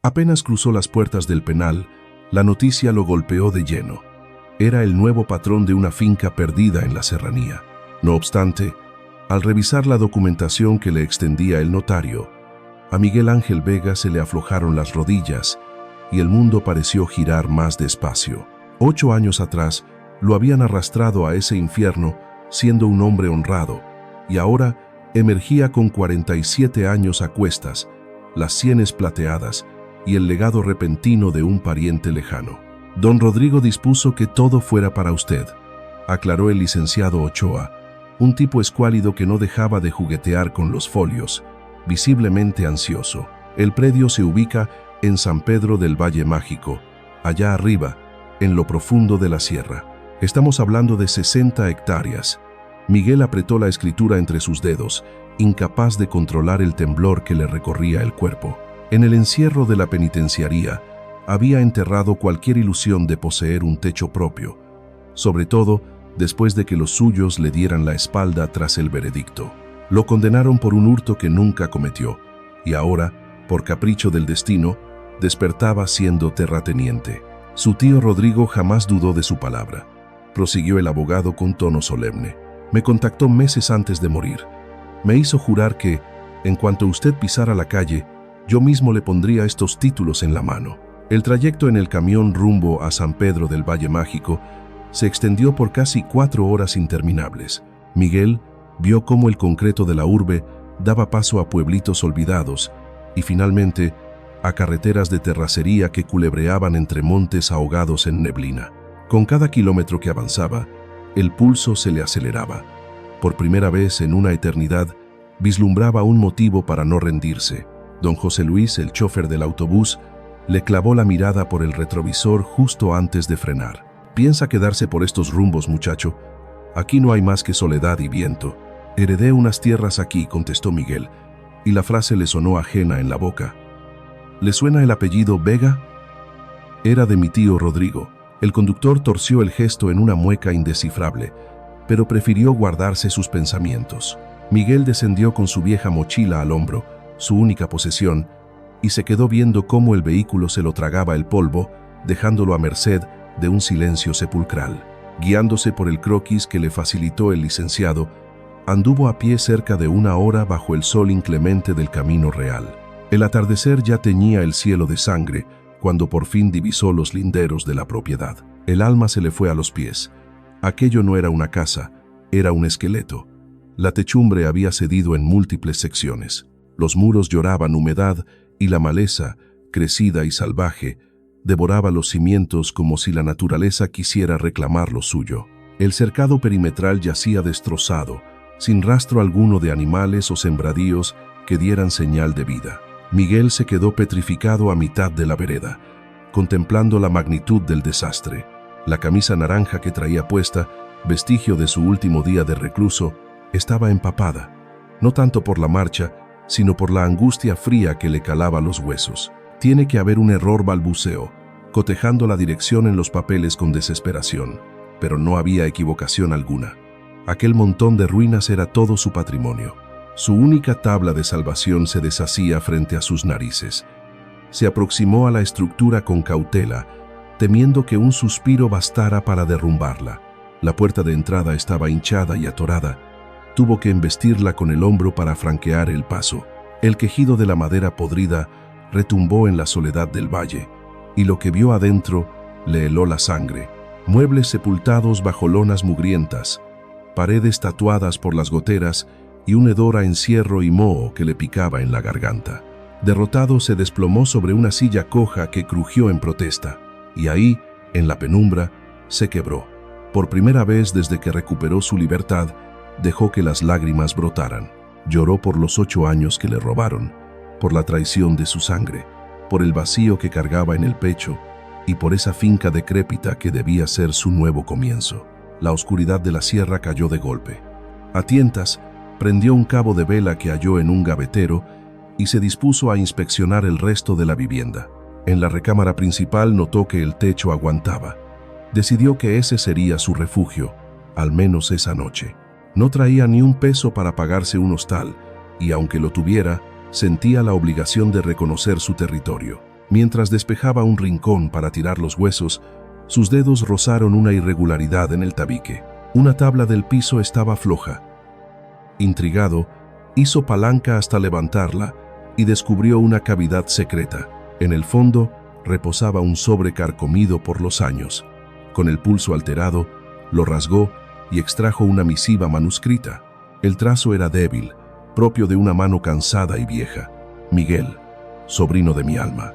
Apenas cruzó las puertas del penal, la noticia lo golpeó de lleno. Era el nuevo patrón de una finca perdida en la serranía. No obstante, al revisar la documentación que le extendía el notario, a Miguel Ángel Vega se le aflojaron las rodillas y el mundo pareció girar más despacio. 8 años atrás lo habían arrastrado a ese infierno siendo un hombre honrado y ahora emergía con 47 años a cuestas, las sienes plateadas y el legado repentino de un pariente lejano. Don Rodrigo dispuso que todo fuera para usted, aclaró el licenciado Ochoa, un tipo escuálido que no dejaba de juguetear con los folios, visiblemente ansioso. El predio se ubica en San Pedro del Valle Mágico, allá arriba, en lo profundo de la sierra. Estamos hablando de 60 hectáreas. Miguel apretó la escritura entre sus dedos, incapaz de controlar el temblor que le recorría el cuerpo. En el encierro de la penitenciaría, había enterrado cualquier ilusión de poseer un techo propio, sobre todo después de que los suyos le dieran la espalda tras el veredicto. Lo condenaron por un hurto que nunca cometió, y ahora, por capricho del destino, despertaba siendo terrateniente. Su tío Rodrigo jamás dudó de su palabra. Prosiguió el abogado con tono solemne. Me contactó meses antes de morir. Me hizo jurar que, en cuanto usted pisara la calle, yo mismo le pondría estos títulos en la mano. El trayecto en el camión rumbo a San Pedro del Valle Mágico se extendió por casi 4 horas interminables. Miguel vio cómo el concreto de la urbe daba paso a pueblitos olvidados y finalmente a carreteras de terracería que culebreaban entre montes ahogados en neblina. Con cada kilómetro que avanzaba, el pulso se le aceleraba. Por primera vez en una eternidad, vislumbraba un motivo para no rendirse. Don José Luis, el chofer del autobús, le clavó la mirada por el retrovisor justo antes de frenar. «Piensa quedarse por estos rumbos, muchacho. Aquí no hay más que soledad y viento». «Heredé unas tierras aquí», contestó Miguel, y la frase le sonó ajena en la boca. «¿Le suena el apellido Vega?» Era de mi tío Rodrigo. El conductor torció el gesto en una mueca indescifrable, pero prefirió guardarse sus pensamientos. Miguel descendió con su vieja mochila al hombro, su única posesión, y se quedó viendo cómo el vehículo se lo tragaba el polvo, dejándolo a merced de un silencio sepulcral. Guiándose por el croquis que le facilitó el licenciado, anduvo a pie cerca de 1 hora bajo el sol inclemente del camino real. El atardecer ya teñía el cielo de sangre cuando por fin divisó los linderos de la propiedad. El alma se le fue a los pies. Aquello no era una casa, era un esqueleto. La techumbre había cedido en múltiples secciones. Los muros lloraban humedad y la maleza, crecida y salvaje, devoraba los cimientos como si la naturaleza quisiera reclamar lo suyo. El cercado perimetral yacía destrozado, sin rastro alguno de animales o sembradíos que dieran señal de vida. Miguel se quedó petrificado a mitad de la vereda, contemplando la magnitud del desastre. La camisa naranja que traía puesta, vestigio de su último día de recluso, estaba empapada, no tanto por la marcha, sino por la angustia fría que le calaba los huesos. Tiene que haber un error, balbuceó, cotejando la dirección en los papeles con desesperación, pero no había equivocación alguna. Aquel montón de ruinas era todo su patrimonio. Su única tabla de salvación se deshacía frente a sus narices. Se aproximó a la estructura con cautela, temiendo que un suspiro bastara para derrumbarla. La puerta de entrada estaba hinchada y atorada. Tuvo que embestirla con el hombro para franquear el paso. El quejido de la madera podrida retumbó en la soledad del valle, y lo que vio adentro le heló la sangre. Muebles sepultados bajo lonas mugrientas, paredes tatuadas por las goteras y un hedor a encierro y moho que le picaba en la garganta. Derrotado, se desplomó sobre una silla coja que crujió en protesta, y ahí, en la penumbra, se quebró. Por primera vez desde que recuperó su libertad, dejó que las lágrimas brotaran. Lloró por los 8 años que le robaron, por la traición de su sangre, por el vacío que cargaba en el pecho y por esa finca decrépita que debía ser su nuevo comienzo. La oscuridad de la sierra cayó de golpe. A tientas, prendió un cabo de vela que halló en un gavetero y se dispuso a inspeccionar el resto de la vivienda. En la recámara principal notó que el techo aguantaba. Decidió que ese sería su refugio, al menos esa noche. No traía ni un peso para pagarse un hostal y, aunque lo tuviera, sentía la obligación de reconocer su territorio. Mientras despejaba un rincón para tirar los huesos, sus dedos rozaron una irregularidad en el tabique. Una tabla del piso estaba floja. Intrigado, hizo palanca hasta levantarla y descubrió una cavidad secreta. En el fondo reposaba un sobre carcomido por los años. Con el pulso alterado, lo rasgó y extrajo una misiva manuscrita. El trazo era débil, propio de una mano cansada y vieja. Miguel, sobrino de mi alma.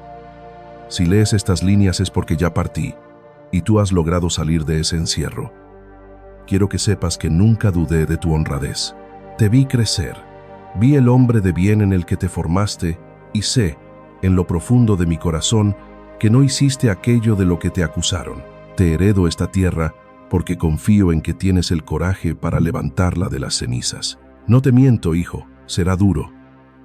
Si lees estas líneas es porque ya partí, y tú has logrado salir de ese encierro. Quiero que sepas que nunca dudé de tu honradez. Te vi crecer, vi el hombre de bien en el que te formaste, y sé, en lo profundo de mi corazón, que no hiciste aquello de lo que te acusaron. Te heredo esta tierra porque confío en que tienes el coraje para levantarla de las cenizas. No te miento, hijo, será duro.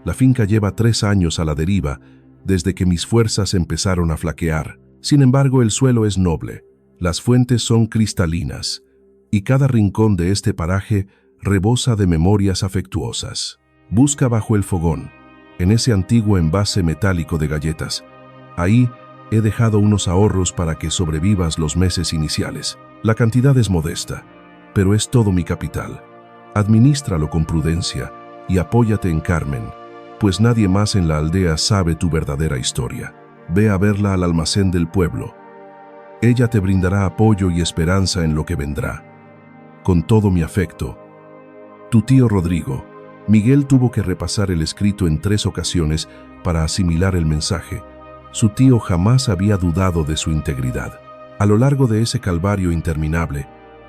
La finca lleva 3 años a la deriva, desde que mis fuerzas empezaron a flaquear. Sin embargo, el suelo es noble, las fuentes son cristalinas, y cada rincón de este paraje rebosa de memorias afectuosas. Busca bajo el fogón, en ese antiguo envase metálico de galletas. Ahí he dejado unos ahorros para que sobrevivas los meses iniciales. La cantidad es modesta, pero es todo mi capital. Adminístralo con prudencia y apóyate en Carmen, pues nadie más en la aldea sabe tu verdadera historia. Ve a verla al almacén del pueblo. Ella te brindará apoyo y esperanza en lo que vendrá. Con todo mi afecto, tu tío Rodrigo. Miguel tuvo que repasar el escrito en 3 ocasiones para asimilar el mensaje. Su tío jamás había dudado de su integridad. A lo largo de ese calvario interminable,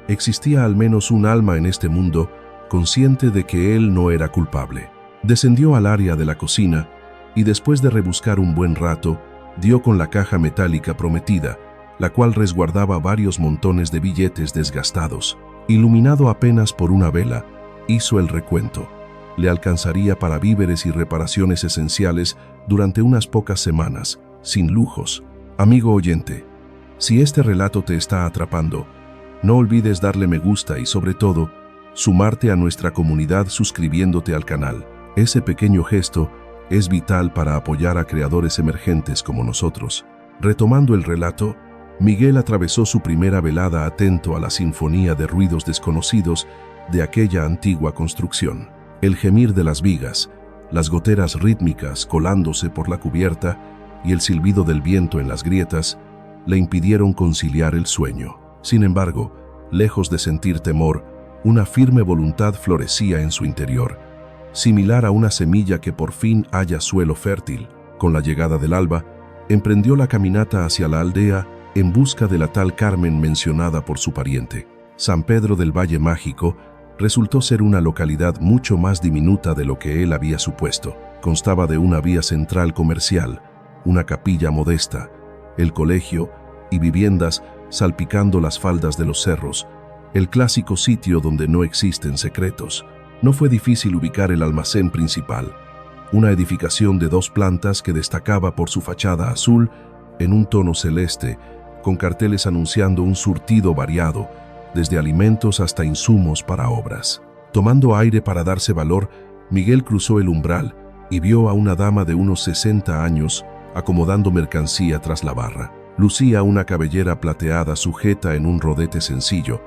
existía al menos un alma en este mundo consciente de que él no era culpable. Descendió al área de la cocina y después de rebuscar un buen rato, dio con la caja metálica prometida, la cual resguardaba varios montones de billetes desgastados. Iluminado apenas por una vela, hizo el recuento. Le alcanzaría para víveres y reparaciones esenciales durante unas pocas semanas, sin lujos. Amigo oyente, si este relato te está atrapando, no olvides darle me gusta y sobre todo, sumarte a nuestra comunidad suscribiéndote al canal. Ese pequeño gesto es vital para apoyar a creadores emergentes como nosotros. Retomando el relato, Miguel atravesó su primera velada atento a la sinfonía de ruidos desconocidos de aquella antigua construcción. El gemir de las vigas, las goteras rítmicas colándose por la cubierta y el silbido del viento en las grietas le impidieron conciliar el sueño. Sin embargo, lejos de sentir temor, una firme voluntad florecía en su interior, similar a una semilla que por fin halla suelo fértil. Con la llegada del alba, emprendió la caminata hacia la aldea en busca de la tal Carmen mencionada por su pariente. San Pedro del Valle Mágico resultó ser una localidad mucho más diminuta de lo que él había supuesto. Constaba de una vía central comercial, una capilla modesta, el colegio y viviendas salpicando las faldas de los cerros, el clásico sitio donde no existen secretos. No fue difícil ubicar el almacén principal, una edificación de 2 plantas que destacaba por su fachada azul en un tono celeste, con carteles anunciando un surtido variado, desde alimentos hasta insumos para obras. Tomando aire para darse valor, Miguel cruzó el umbral y vio a una dama de unos 60 años acomodando mercancía tras la barra. Lucía una cabellera plateada sujeta en un rodete sencillo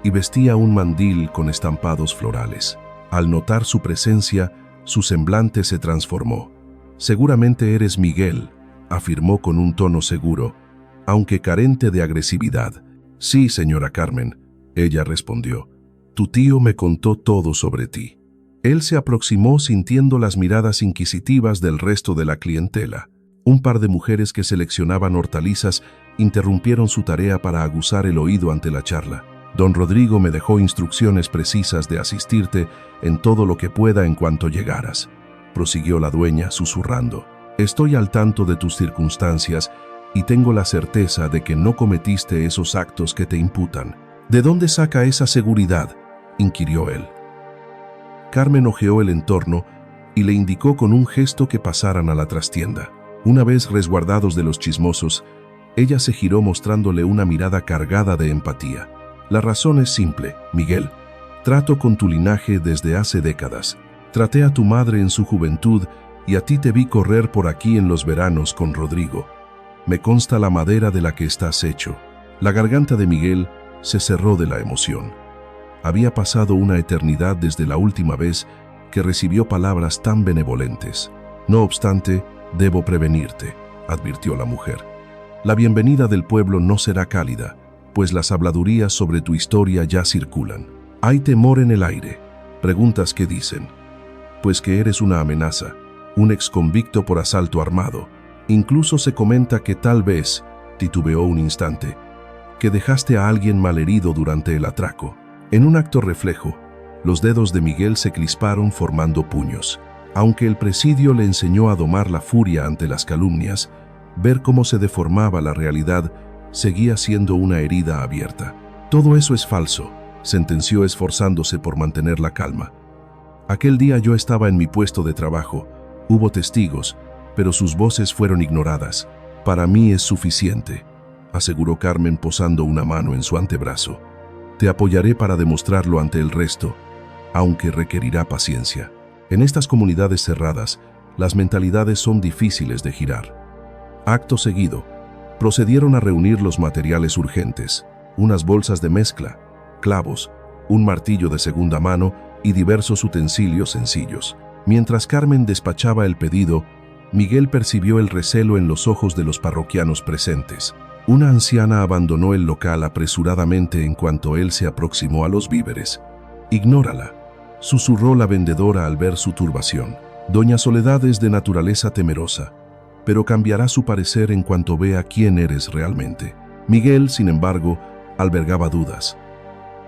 y vestía un mandil con estampados florales. Al notar su presencia, su semblante se transformó. «Seguramente eres Miguel», afirmó con un tono seguro, aunque carente de agresividad. «Sí, señora Carmen», ella respondió. «Tu tío me contó todo sobre ti». Él se aproximó sintiendo las miradas inquisitivas del resto de la clientela. Un par de mujeres que seleccionaban hortalizas interrumpieron su tarea para aguzar el oído ante la charla. «Don Rodrigo me dejó instrucciones precisas de asistirte en todo lo que pueda en cuanto llegaras», prosiguió la dueña susurrando. «Estoy al tanto de tus circunstancias y tengo la certeza de que no cometiste esos actos que te imputan». «¿De dónde saca esa seguridad?», inquirió él. Carmen ojeó el entorno y le indicó con un gesto que pasaran a la trastienda. Una vez resguardados de los chismosos, ella se giró mostrándole una mirada cargada de empatía. «La razón es simple, Miguel. Trato con tu linaje desde hace décadas. Traté a tu madre en su juventud Y a ti te vi correr por aquí en los veranos con Rodrigo. Me consta la madera de la que estás hecho. La garganta de Miguel se cerró de la emoción. Había pasado una eternidad desde la última vez que recibió palabras tan benevolentes. No obstante, debo prevenirte, advirtió la mujer. La bienvenida del pueblo no será cálida, pues las habladurías sobre tu historia ya circulan. Hay temor en el aire. Preguntas qué dicen. Pues que eres una amenaza, un exconvicto por asalto armado. Incluso se comenta que tal vez, titubeó un instante, que dejaste a alguien malherido durante el atraco. En un acto reflejo, los dedos de Miguel se crisparon formando puños. Aunque el presidio le enseñó a domar la furia ante las calumnias, ver cómo se deformaba la realidad seguía siendo una herida abierta. Todo eso es falso, sentenció esforzándose por mantener la calma. Aquel día yo estaba en mi puesto de trabajo. Hubo testigos, pero sus voces fueron ignoradas. Para mí es suficiente, aseguró Carmen posando una mano en su antebrazo. Te apoyaré para demostrarlo ante el resto, aunque requerirá paciencia. En estas comunidades cerradas, las mentalidades son difíciles de girar. Acto seguido, procedieron a reunir los materiales urgentes, unas bolsas de mezcla, clavos, un martillo de segunda mano y diversos utensilios sencillos. Mientras Carmen despachaba el pedido, Miguel percibió el recelo en los ojos de los parroquianos presentes. Una anciana abandonó el local apresuradamente en cuanto él se aproximó a los víveres. «Ignórala», susurró la vendedora al ver su turbación. «Doña Soledad es de naturaleza temerosa, pero cambiará su parecer en cuanto vea quién eres realmente». Miguel, sin embargo, albergaba dudas.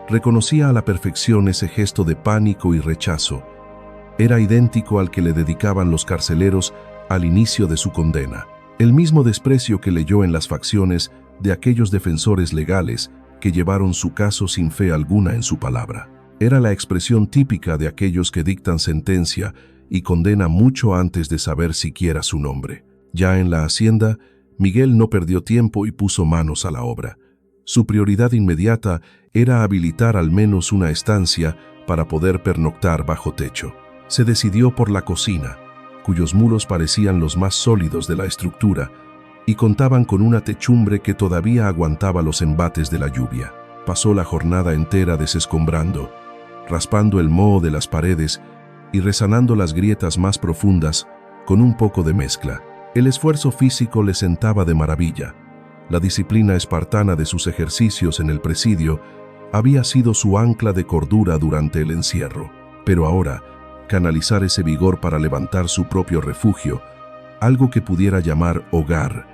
Reconocía a la perfección ese gesto de pánico y rechazo. Era idéntico al que le dedicaban los carceleros al inicio de su condena. El mismo desprecio que leyó en las facciones de aquellos defensores legales que llevaron su caso sin fe alguna en su palabra. Era la expresión típica de aquellos que dictan sentencia y condenan mucho antes de saber siquiera su nombre. Ya en la hacienda, Miguel no perdió tiempo y puso manos a la obra. Su prioridad inmediata era habilitar al menos una estancia para poder pernoctar bajo techo. Se decidió por la cocina, cuyos muros parecían los más sólidos de la estructura y contaban con una techumbre que todavía aguantaba los embates de la lluvia. Pasó la jornada entera desescombrando, raspando el moho de las paredes y resanando las grietas más profundas con un poco de mezcla. El esfuerzo físico le sentaba de maravilla. La disciplina espartana de sus ejercicios en el presidio había sido su ancla de cordura durante el encierro. Pero ahora, canalizar ese vigor para levantar su propio refugio, algo que pudiera llamar hogar,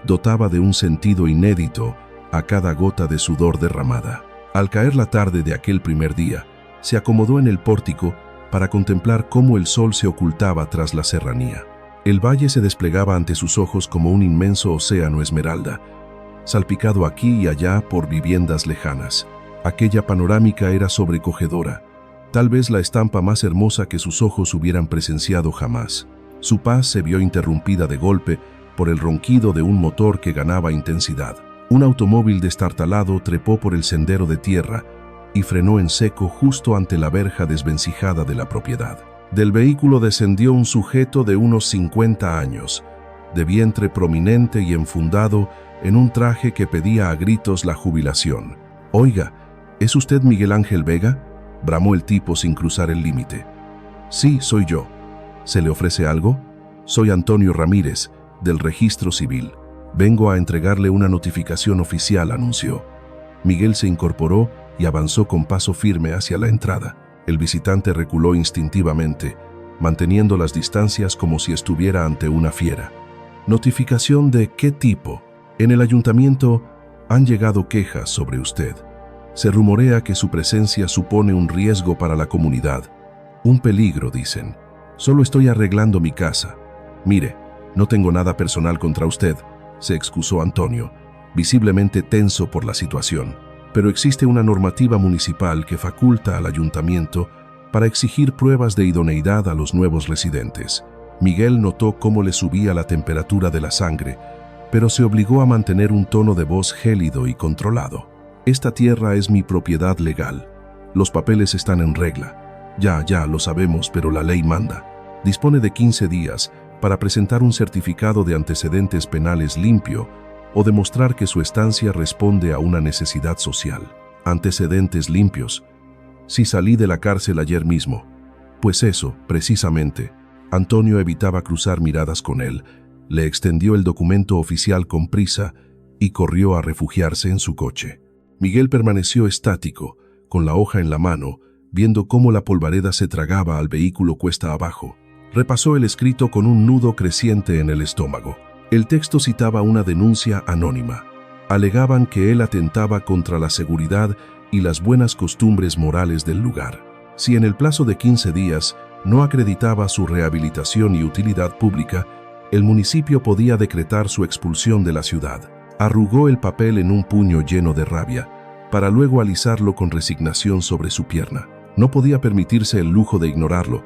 dotaba de un sentido inédito a cada gota de sudor derramada. Al caer la tarde de aquel primer día, se acomodó en el pórtico para contemplar cómo el sol se ocultaba tras la serranía. El valle se desplegaba ante sus ojos como un inmenso océano esmeralda, salpicado aquí y allá por viviendas lejanas. Aquella panorámica era sobrecogedora, tal vez la estampa más hermosa que sus ojos hubieran presenciado jamás. Su paz se vio interrumpida de golpe por el ronquido de un motor que ganaba intensidad. Un automóvil destartalado trepó por el sendero de tierra y frenó en seco justo ante la verja desvencijada de la propiedad. Del vehículo descendió un sujeto de unos 50 años, de vientre prominente y enfundado en un traje que pedía a gritos la jubilación. «Oiga, ¿es usted Miguel Ángel Vega?», bramó el tipo sin cruzar el límite. «Sí, soy yo. ¿Se le ofrece algo? Soy Antonio Ramírez, del Registro Civil. Vengo a entregarle una notificación oficial», anunció. Miguel se incorporó y avanzó con paso firme hacia la entrada. El visitante reculó instintivamente, manteniendo las distancias como si estuviera ante una fiera. «¿Notificación de qué tipo? En el ayuntamiento han llegado quejas sobre usted. Se rumorea que su presencia supone un riesgo para la comunidad. Un peligro, dicen. Solo estoy arreglando mi casa. Mire, no tengo nada personal contra usted», se excusó Antonio, visiblemente tenso por la situación. «Pero existe una normativa municipal que faculta al ayuntamiento para exigir pruebas de idoneidad a los nuevos residentes». Miguel notó cómo le subía la temperatura de la sangre, pero se obligó a mantener un tono de voz gélido y controlado. «Esta tierra es mi propiedad legal. Los papeles están en regla. Ya, lo sabemos, pero la ley manda. Dispone de 15 días para presentar un certificado de antecedentes penales limpio o demostrar que su estancia responde a una necesidad social. Antecedentes limpios. Si salí de la cárcel ayer mismo. Pues eso, precisamente. Antonio evitaba cruzar miradas con él, le extendió el documento oficial con prisa y corrió a refugiarse en su coche. Miguel permaneció estático, con la hoja en la mano, viendo cómo la polvareda se tragaba al vehículo cuesta abajo. Repasó el escrito con un nudo creciente en el estómago. El texto citaba una denuncia anónima. Alegaban que él atentaba contra la seguridad y las buenas costumbres morales del lugar. Si en el plazo de 15 días no acreditaba su rehabilitación y utilidad pública, el municipio podía decretar su expulsión de la ciudad. Arrugó el papel en un puño lleno de rabia, para luego alisarlo con resignación sobre su pierna. No podía permitirse el lujo de ignorarlo.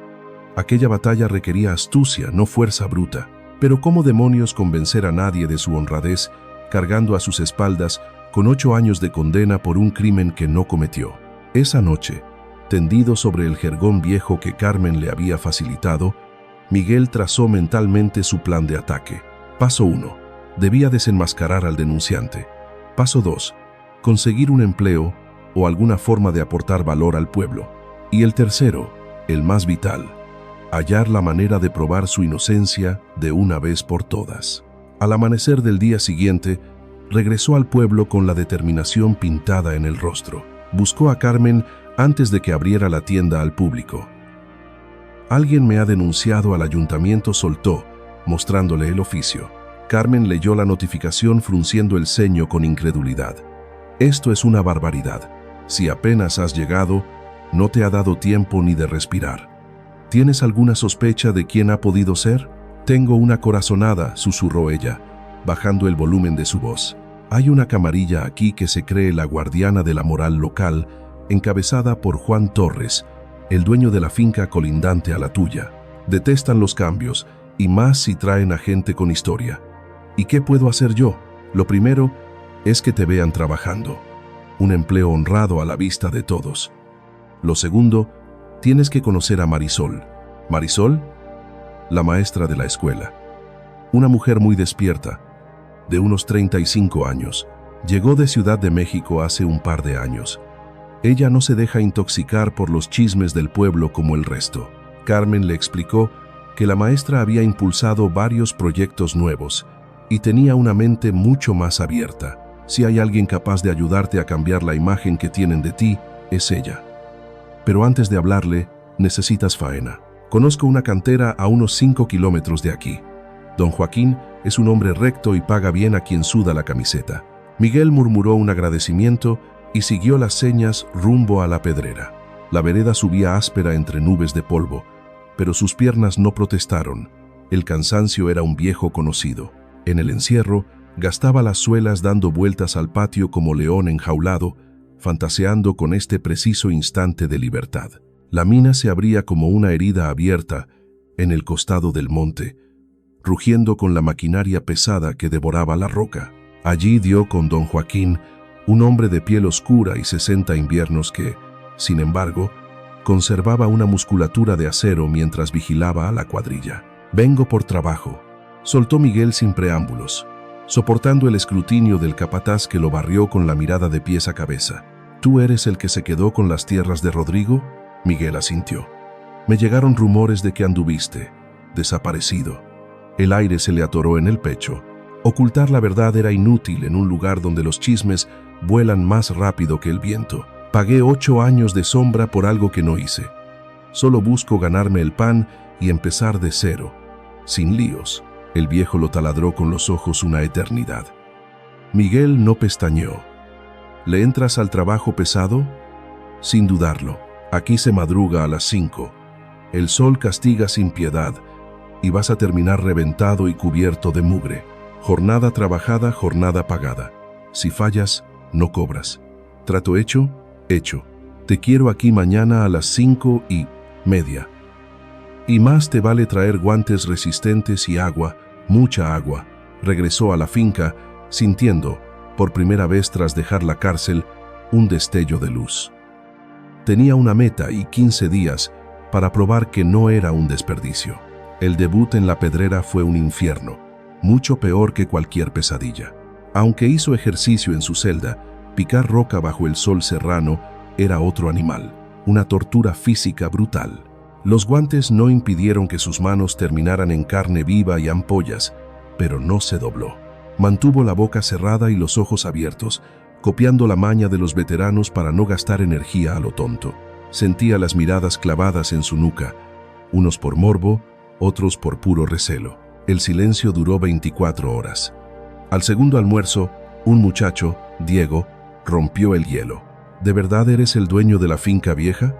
Aquella batalla requería astucia, no fuerza bruta. Pero ¿cómo demonios convencer a nadie de su honradez, cargando a sus espaldas con 8 años de condena por un crimen que no cometió? Esa noche, tendido sobre el jergón viejo que Carmen le había facilitado, Miguel trazó mentalmente su plan de ataque. Paso 1. Debía desenmascarar al denunciante. Paso 2. Conseguir un empleo o alguna forma de aportar valor al pueblo. Y el tercero, el más vital, hallar la manera de probar su inocencia de una vez por todas. Al amanecer del día siguiente, regresó al pueblo con la determinación pintada en el rostro. Buscó a Carmen antes de que abriera la tienda al público. Alguien me ha denunciado al ayuntamiento, soltó, mostrándole el oficio. Carmen leyó la notificación frunciendo el ceño con incredulidad. Esto es una barbaridad. Si apenas has llegado, no te ha dado tiempo ni de respirar. ¿Tienes alguna sospecha de quién ha podido ser? Tengo una corazonada, susurró ella, bajando el volumen de su voz. Hay una camarilla aquí que se cree la guardiana de la moral local, encabezada por Juan Torres, el dueño de la finca colindante a la tuya. Detestan los cambios, y más si traen a gente con historia. ¿Y qué puedo hacer yo? Lo primero es que te vean trabajando. Un empleo honrado a la vista de todos. Lo segundo, tienes que conocer a Marisol. ¿Marisol? La maestra de la escuela. Una mujer muy despierta, de unos 35 años. Llegó de Ciudad de México hace un par de años. Ella no se deja intoxicar por los chismes del pueblo como el resto. Carmen le explicó que la maestra había impulsado varios proyectos nuevos y tenía una mente mucho más abierta. Si hay alguien capaz de ayudarte a cambiar la imagen que tienen de ti, es ella. Pero antes de hablarle, necesitas faena. Conozco una cantera a unos 5 kilómetros de aquí. Don Joaquín es un hombre recto y paga bien a quien suda la camiseta. Miguel murmuró un agradecimiento y siguió las señas rumbo a la pedrera. La vereda subía áspera entre nubes de polvo, pero sus piernas no protestaron. El cansancio era un viejo conocido. En el encierro, gastaba las suelas dando vueltas al patio como león enjaulado, fantaseando con este preciso instante de libertad. La mina se abría como una herida abierta en el costado del monte, rugiendo con la maquinaria pesada que devoraba la roca. Allí dio con don Joaquín, un hombre de piel oscura y 60 inviernos que, sin embargo, conservaba una musculatura de acero mientras vigilaba a la cuadrilla. «Vengo por trabajo», soltó Miguel sin preámbulos, soportando el escrutinio del capataz que lo barrió con la mirada de pies a cabeza. «¿Tú eres el que se quedó con las tierras de Rodrigo?» Miguel asintió. «Me llegaron rumores de que anduviste, desaparecido». El aire se le atoró en el pecho. Ocultar la verdad era inútil en un lugar donde los chismes vuelan más rápido que el viento. Pagué 8 años de sombra por algo que no hice. Solo busco ganarme el pan y empezar de cero, sin líos. El viejo lo taladró con los ojos una eternidad. Miguel no pestañeó. ¿Le entras al trabajo pesado? Sin dudarlo. Aquí se madruga a las 5. El sol castiga sin piedad y vas a terminar reventado y cubierto de mugre. Jornada trabajada, jornada pagada. Si fallas, no cobras. ¿Trato hecho? Hecho. Te quiero aquí mañana a las 5:30. Y más te vale traer guantes resistentes y agua, mucha agua. Regresó a la finca, sintiendo, por primera vez tras dejar la cárcel, un destello de luz. Tenía una meta y 15 días para probar que no era un desperdicio. El debut en la Pedrera fue un infierno, mucho peor que cualquier pesadilla. Aunque hizo ejercicio en su celda, picar roca bajo el sol serrano era otro animal, una tortura física brutal. Los guantes no impidieron que sus manos terminaran en carne viva y ampollas, pero no se dobló. Mantuvo la boca cerrada y los ojos abiertos, copiando la maña de los veteranos para no gastar energía a lo tonto. Sentía las miradas clavadas en su nuca, unos por morbo, otros por puro recelo. El silencio duró 24 horas. Al segundo almuerzo, un muchacho, Diego, rompió el hielo. ¿De verdad eres el dueño de la finca vieja?,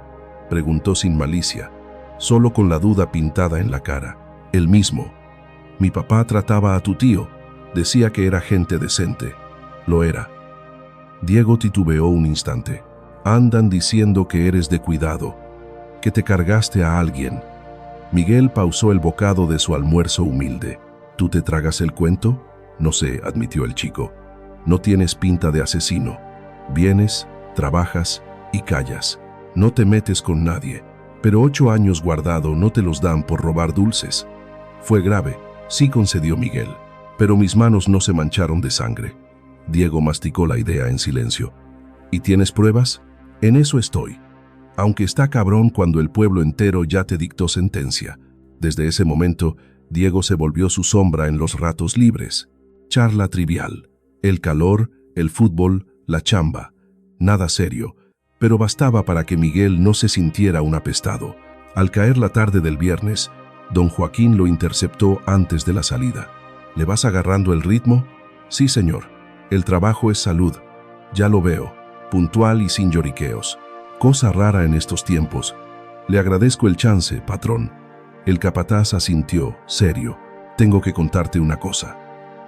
preguntó sin malicia, solo con la duda pintada en la cara. El mismo. Mi papá trataba a tu tío. Decía que era gente decente. Lo era. Diego titubeó un instante. Andan diciendo que eres de cuidado, que te cargaste a alguien. Miguel pausó el bocado de su almuerzo humilde. ¿Tú te tragas el cuento? No sé, admitió el chico. No tienes pinta de asesino. Vienes, trabajas y callas. No te metes con nadie. Pero 8 años guardado no te los dan por robar dulces. Fue grave, sí, concedió Miguel. Pero mis manos no se mancharon de sangre. Diego masticó la idea en silencio. ¿Y tienes pruebas? En eso estoy. Aunque está cabrón cuando el pueblo entero ya te dictó sentencia. Desde ese momento, Diego se volvió su sombra en los ratos libres. Charla trivial. El calor, el fútbol, la chamba. Nada serio, pero bastaba para que Miguel no se sintiera un apestado. Al caer la tarde del viernes, don Joaquín lo interceptó antes de la salida. ¿Le vas agarrando el ritmo? Sí, señor. El trabajo es salud. Ya lo veo. Puntual y sin lloriqueos. Cosa rara en estos tiempos. Le agradezco el chance, patrón. El capataz asintió, serio. Tengo que contarte una cosa.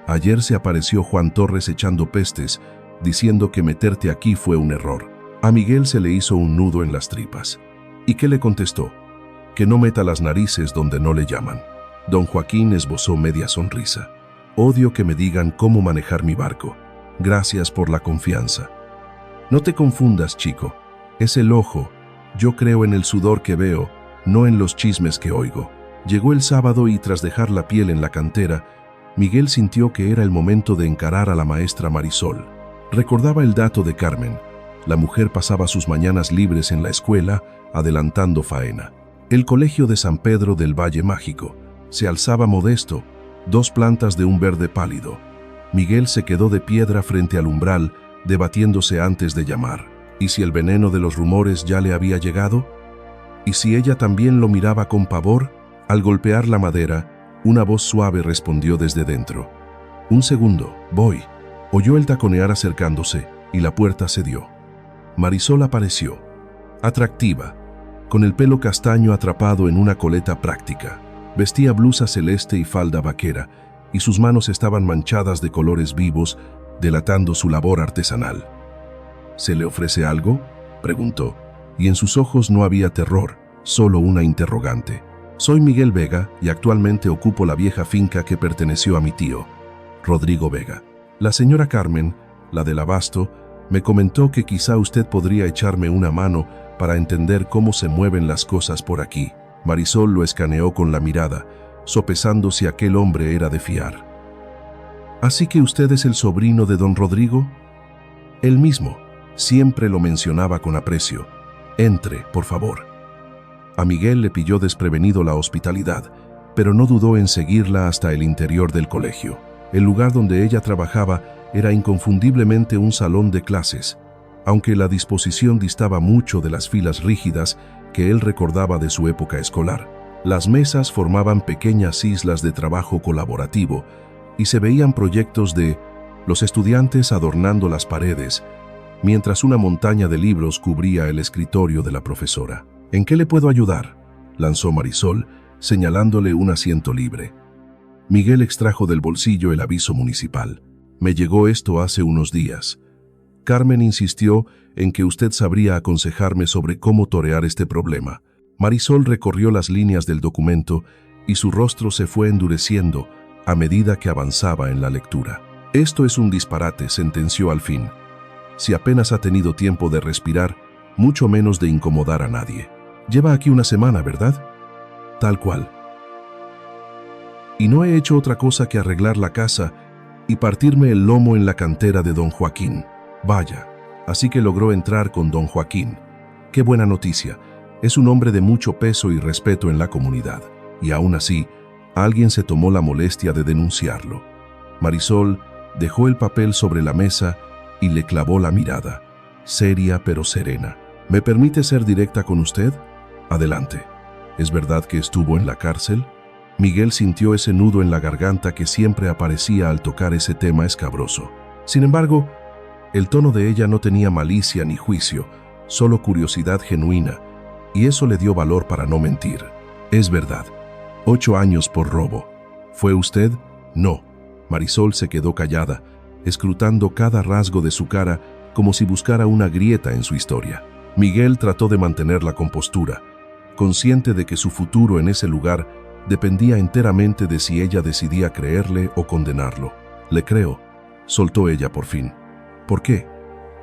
Ayer se apareció Juan Torres echando pestes, diciendo que meterte aquí fue un error. A Miguel se le hizo un nudo en las tripas. ¿Y qué le contestó? Que no meta las narices donde no le llaman. Don Joaquín esbozó media sonrisa. Odio que me digan cómo manejar mi barco. Gracias por la confianza. No te confundas, chico. Es el ojo. Yo creo en el sudor que veo, no en los chismes que oigo. Llegó el sábado y tras dejar la piel en la cantera, Miguel sintió que era el momento de encarar a la maestra Marisol. Recordaba el dato de Carmen. La mujer pasaba sus mañanas libres en la escuela, adelantando faena. El colegio de San Pedro del Valle Mágico se alzaba modesto, 2 plantas de un verde pálido. Miguel se quedó de piedra frente al umbral, debatiéndose antes de llamar. ¿Y si el veneno de los rumores ya le había llegado? ¿Y si ella también lo miraba con pavor? Al golpear la madera, una voz suave respondió desde dentro. Un segundo, voy. Oyó el taconear acercándose y la puerta cedió. Marisol apareció, atractiva, con el pelo castaño atrapado en una coleta práctica. Vestía blusa celeste y falda vaquera, y sus manos estaban manchadas de colores vivos, delatando su labor artesanal. ¿Se le ofrece algo?, preguntó, y en sus ojos no había terror, solo una interrogante. Soy Miguel Vega y actualmente ocupo la vieja finca que perteneció a mi tío, Rodrigo Vega. La señora Carmen, la del abasto, me comentó que quizá usted podría echarme una mano para entender cómo se mueven las cosas por aquí. Marisol lo escaneó con la mirada, sopesando si aquel hombre era de fiar. ¿Así que usted es el sobrino de don Rodrigo? Él mismo. Siempre lo mencionaba con aprecio. Entre, por favor. A Miguel le pilló desprevenido la hospitalidad, pero no dudó en seguirla hasta el interior del colegio. El lugar donde ella trabajaba era inconfundiblemente un salón de clases, aunque la disposición distaba mucho de las filas rígidas que él recordaba de su época escolar. Las mesas formaban pequeñas islas de trabajo colaborativo y se veían proyectos de los estudiantes adornando las paredes, mientras una montaña de libros cubría el escritorio de la profesora. ¿En qué le puedo ayudar?, lanzó Marisol, señalándole un asiento libre. Miguel extrajo del bolsillo el aviso municipal. Me llegó esto hace unos días. Carmen insistió en que usted sabría aconsejarme sobre cómo torear este problema. Marisol recorrió las líneas del documento y su rostro se fue endureciendo a medida que avanzaba en la lectura. Esto es un disparate, sentenció al fin. Si apenas ha tenido tiempo de respirar, mucho menos de incomodar a nadie. Lleva aquí una semana, ¿verdad? Tal cual. y no he hecho otra cosa que arreglar la casa y partirme el lomo en la cantera de don Joaquín. Vaya, así que logró entrar con don Joaquín. Qué buena noticia. Es un hombre de mucho peso y respeto en la comunidad. Y aún así, alguien se tomó la molestia de denunciarlo. Marisol dejó el papel sobre la mesa y le clavó la mirada, seria pero serena. ¿Me permite ser directa con usted? Adelante. ¿Es verdad que estuvo en la cárcel? Miguel sintió ese nudo en la garganta que siempre aparecía al tocar ese tema escabroso. Sin embargo, el tono de ella no tenía malicia ni juicio, solo curiosidad genuina, y eso le dio valor para no mentir. Es verdad. 8 años por robo. ¿Fue usted? No. Marisol se quedó callada, escrutando cada rasgo de su cara como si buscara una grieta en su historia. Miguel trató de mantener la compostura, consciente de que su futuro en ese lugar dependía enteramente de si ella decidía creerle o condenarlo. Le creo, soltó ella por fin. ¿Por qué?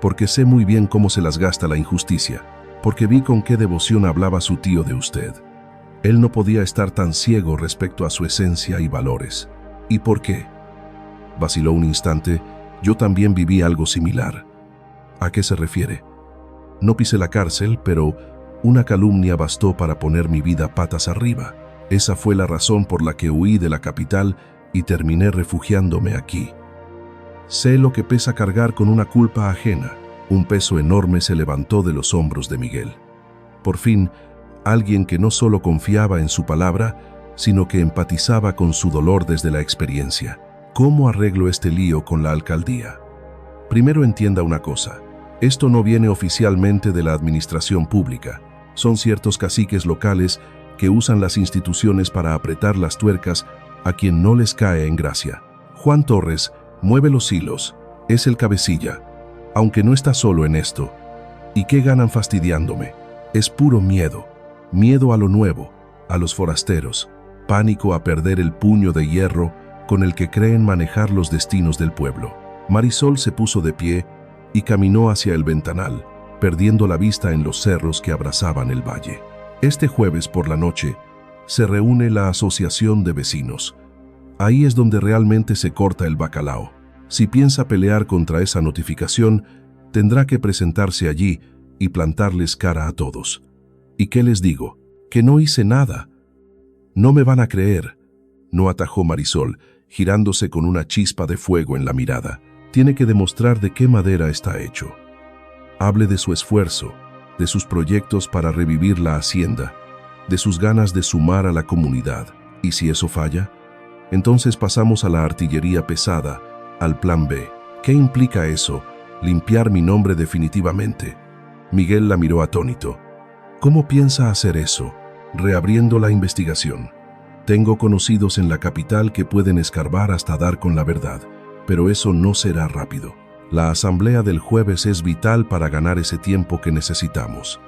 Porque sé muy bien cómo se las gasta la injusticia, porque vi con qué devoción hablaba su tío de usted. Él no podía estar tan ciego respecto a su esencia y valores. ¿Y por qué? Vaciló un instante. Yo también viví algo similar. ¿A qué se refiere? No pisé la cárcel, pero una calumnia bastó para poner mi vida patas arriba. Esa fue la razón por la que huí de la capital y terminé refugiándome aquí. Sé lo que pesa cargar con una culpa ajena. Un peso enorme se levantó de los hombros de Miguel. Por fin, alguien que no solo confiaba en su palabra, sino que empatizaba con su dolor desde la experiencia. ¿Cómo arreglo este lío con la alcaldía? Primero entienda una cosa. Esto no viene oficialmente de la administración pública. Son ciertos caciques locales que usan las instituciones para apretar las tuercas a quien no les cae en gracia. Juan Torres mueve los hilos, es el cabecilla, aunque no está solo en esto. ¿Y qué ganan fastidiándome? Es puro miedo. Miedo a lo nuevo, a los forasteros, pánico a perder el puño de hierro con el que creen manejar los destinos del pueblo. Marisol se puso de pie y caminó hacia el ventanal, perdiendo la vista en los cerros que abrazaban el valle. Este jueves por la noche se reúne la asociación de vecinos. Ahí es donde realmente se corta el bacalao. Si piensa pelear contra esa notificación, tendrá que presentarse allí y plantarles cara a todos. ¿Y qué les digo? Que no hice nada. No me van a creer, no atajó Marisol, girándose con una chispa de fuego en la mirada. Tiene que demostrar de qué madera está hecho. Hable de su esfuerzo, de sus proyectos para revivir la hacienda, de sus ganas de sumar a la comunidad. ¿Y si eso falla? Entonces pasamos a la artillería pesada, al plan B. ¿Qué implica eso? Limpiar mi nombre definitivamente. Miguel la miró atónito. ¿Cómo piensa hacer eso? Reabriendo la investigación. Tengo conocidos en la capital que pueden escarbar hasta dar con la verdad, pero eso no será rápido. La asamblea del jueves es vital para ganar ese tiempo que necesitamos.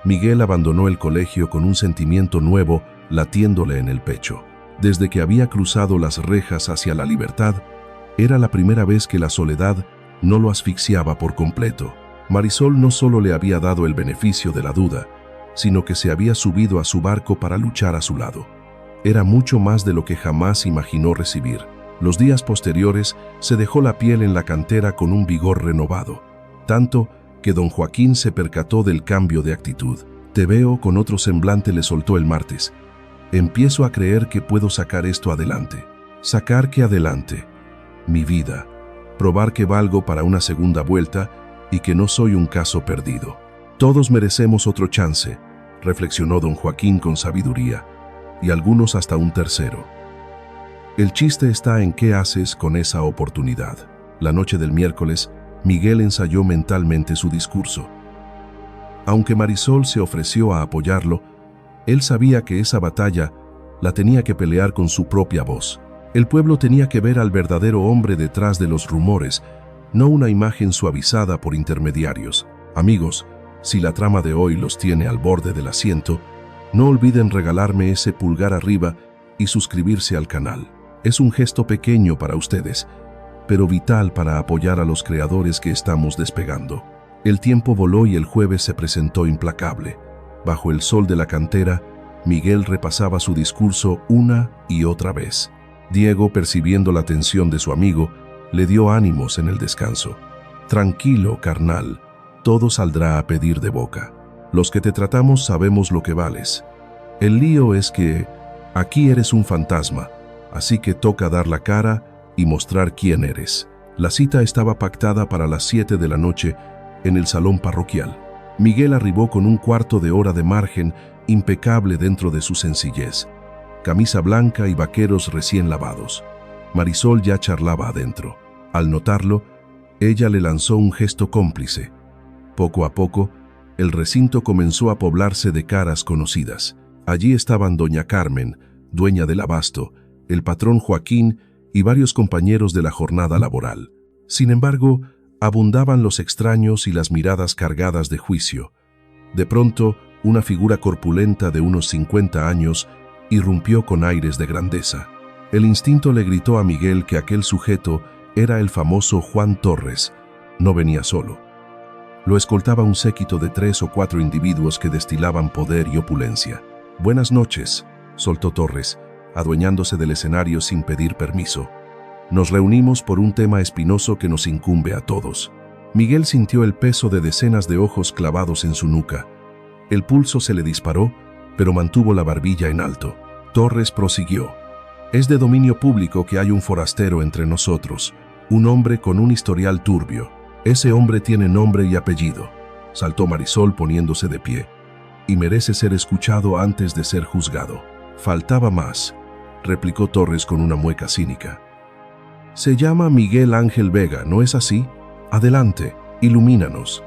Miguel abandonó el colegio con un sentimiento nuevo latiéndole en el pecho. Desde que había cruzado las rejas hacia la libertad, era la primera vez que la soledad no lo asfixiaba por completo. Marisol no solo le había dado el beneficio de la duda, sino que se había subido a su barco para luchar a su lado. Era mucho más de lo que jamás imaginó recibir. Los días posteriores se dejó la piel en la cantera con un vigor renovado, tanto que don Joaquín se percató del cambio de actitud. Te veo con otro semblante, le soltó el martes. Empiezo a creer que puedo sacar esto adelante. ¿Sacar qué adelante? Mi vida. Probar que valgo para una segunda vuelta y que no soy un caso perdido. Todos merecemos otro chance, reflexionó don Joaquín con sabiduría, y algunos hasta un tercero. El chiste está en qué haces con esa oportunidad. La noche del miércoles, Miguel ensayó mentalmente su discurso. Aunque Marisol se ofreció a apoyarlo, él sabía que esa batalla la tenía que pelear con su propia voz. El pueblo tenía que ver al verdadero hombre detrás de los rumores, no una imagen suavizada por intermediarios. Amigos, si la trama de hoy los tiene al borde del asiento, no olviden regalarme ese pulgar arriba y suscribirse al canal. Es un gesto pequeño para ustedes, pero vital para apoyar a los creadores que estamos despegando. El tiempo voló y el jueves se presentó implacable. Bajo el sol de la cantera, Miguel repasaba su discurso una y otra vez. Diego, percibiendo la tensión de su amigo, le dio ánimos en el descanso. Tranquilo, carnal, todo saldrá a pedir de boca. Los que te tratamos sabemos lo que vales. El lío es que aquí eres un fantasma, así que toca dar la cara y mostrar quién eres. La cita estaba pactada para las 7 de la noche en el salón parroquial. Miguel arribó con un cuarto de hora de margen impecable dentro de su sencillez. Camisa blanca y vaqueros recién lavados. Marisol ya charlaba adentro. Al notarlo, ella le lanzó un gesto cómplice. Poco a poco, el recinto comenzó a poblarse de caras conocidas. Allí estaban doña Carmen, dueña del abasto, el patrón Joaquín y varios compañeros de la jornada laboral. Sin embargo, abundaban los extraños y las miradas cargadas de juicio. De pronto, una figura corpulenta de unos 50 años irrumpió con aires de grandeza. El instinto le gritó a Miguel que aquel sujeto era el famoso Juan Torres. No venía solo. Lo escoltaba un séquito de 3 o 4 individuos que destilaban poder y opulencia. «Buenas noches», soltó Torres, adueñándose del escenario sin pedir permiso. «Nos reunimos por un tema espinoso que nos incumbe a todos». Miguel sintió el peso de decenas de ojos clavados en su nuca. El pulso se le disparó, pero mantuvo la barbilla en alto. Torres prosiguió. «Es de dominio público que hay un forastero entre nosotros, un hombre con un historial turbio. Ese hombre tiene nombre y apellido», saltó Marisol poniéndose de pie, «y merece ser escuchado antes de ser juzgado». «Faltaba más», replicó Torres con una mueca cínica. «Se llama Miguel Ángel Vega, ¿no es así? Adelante, ilumínanos».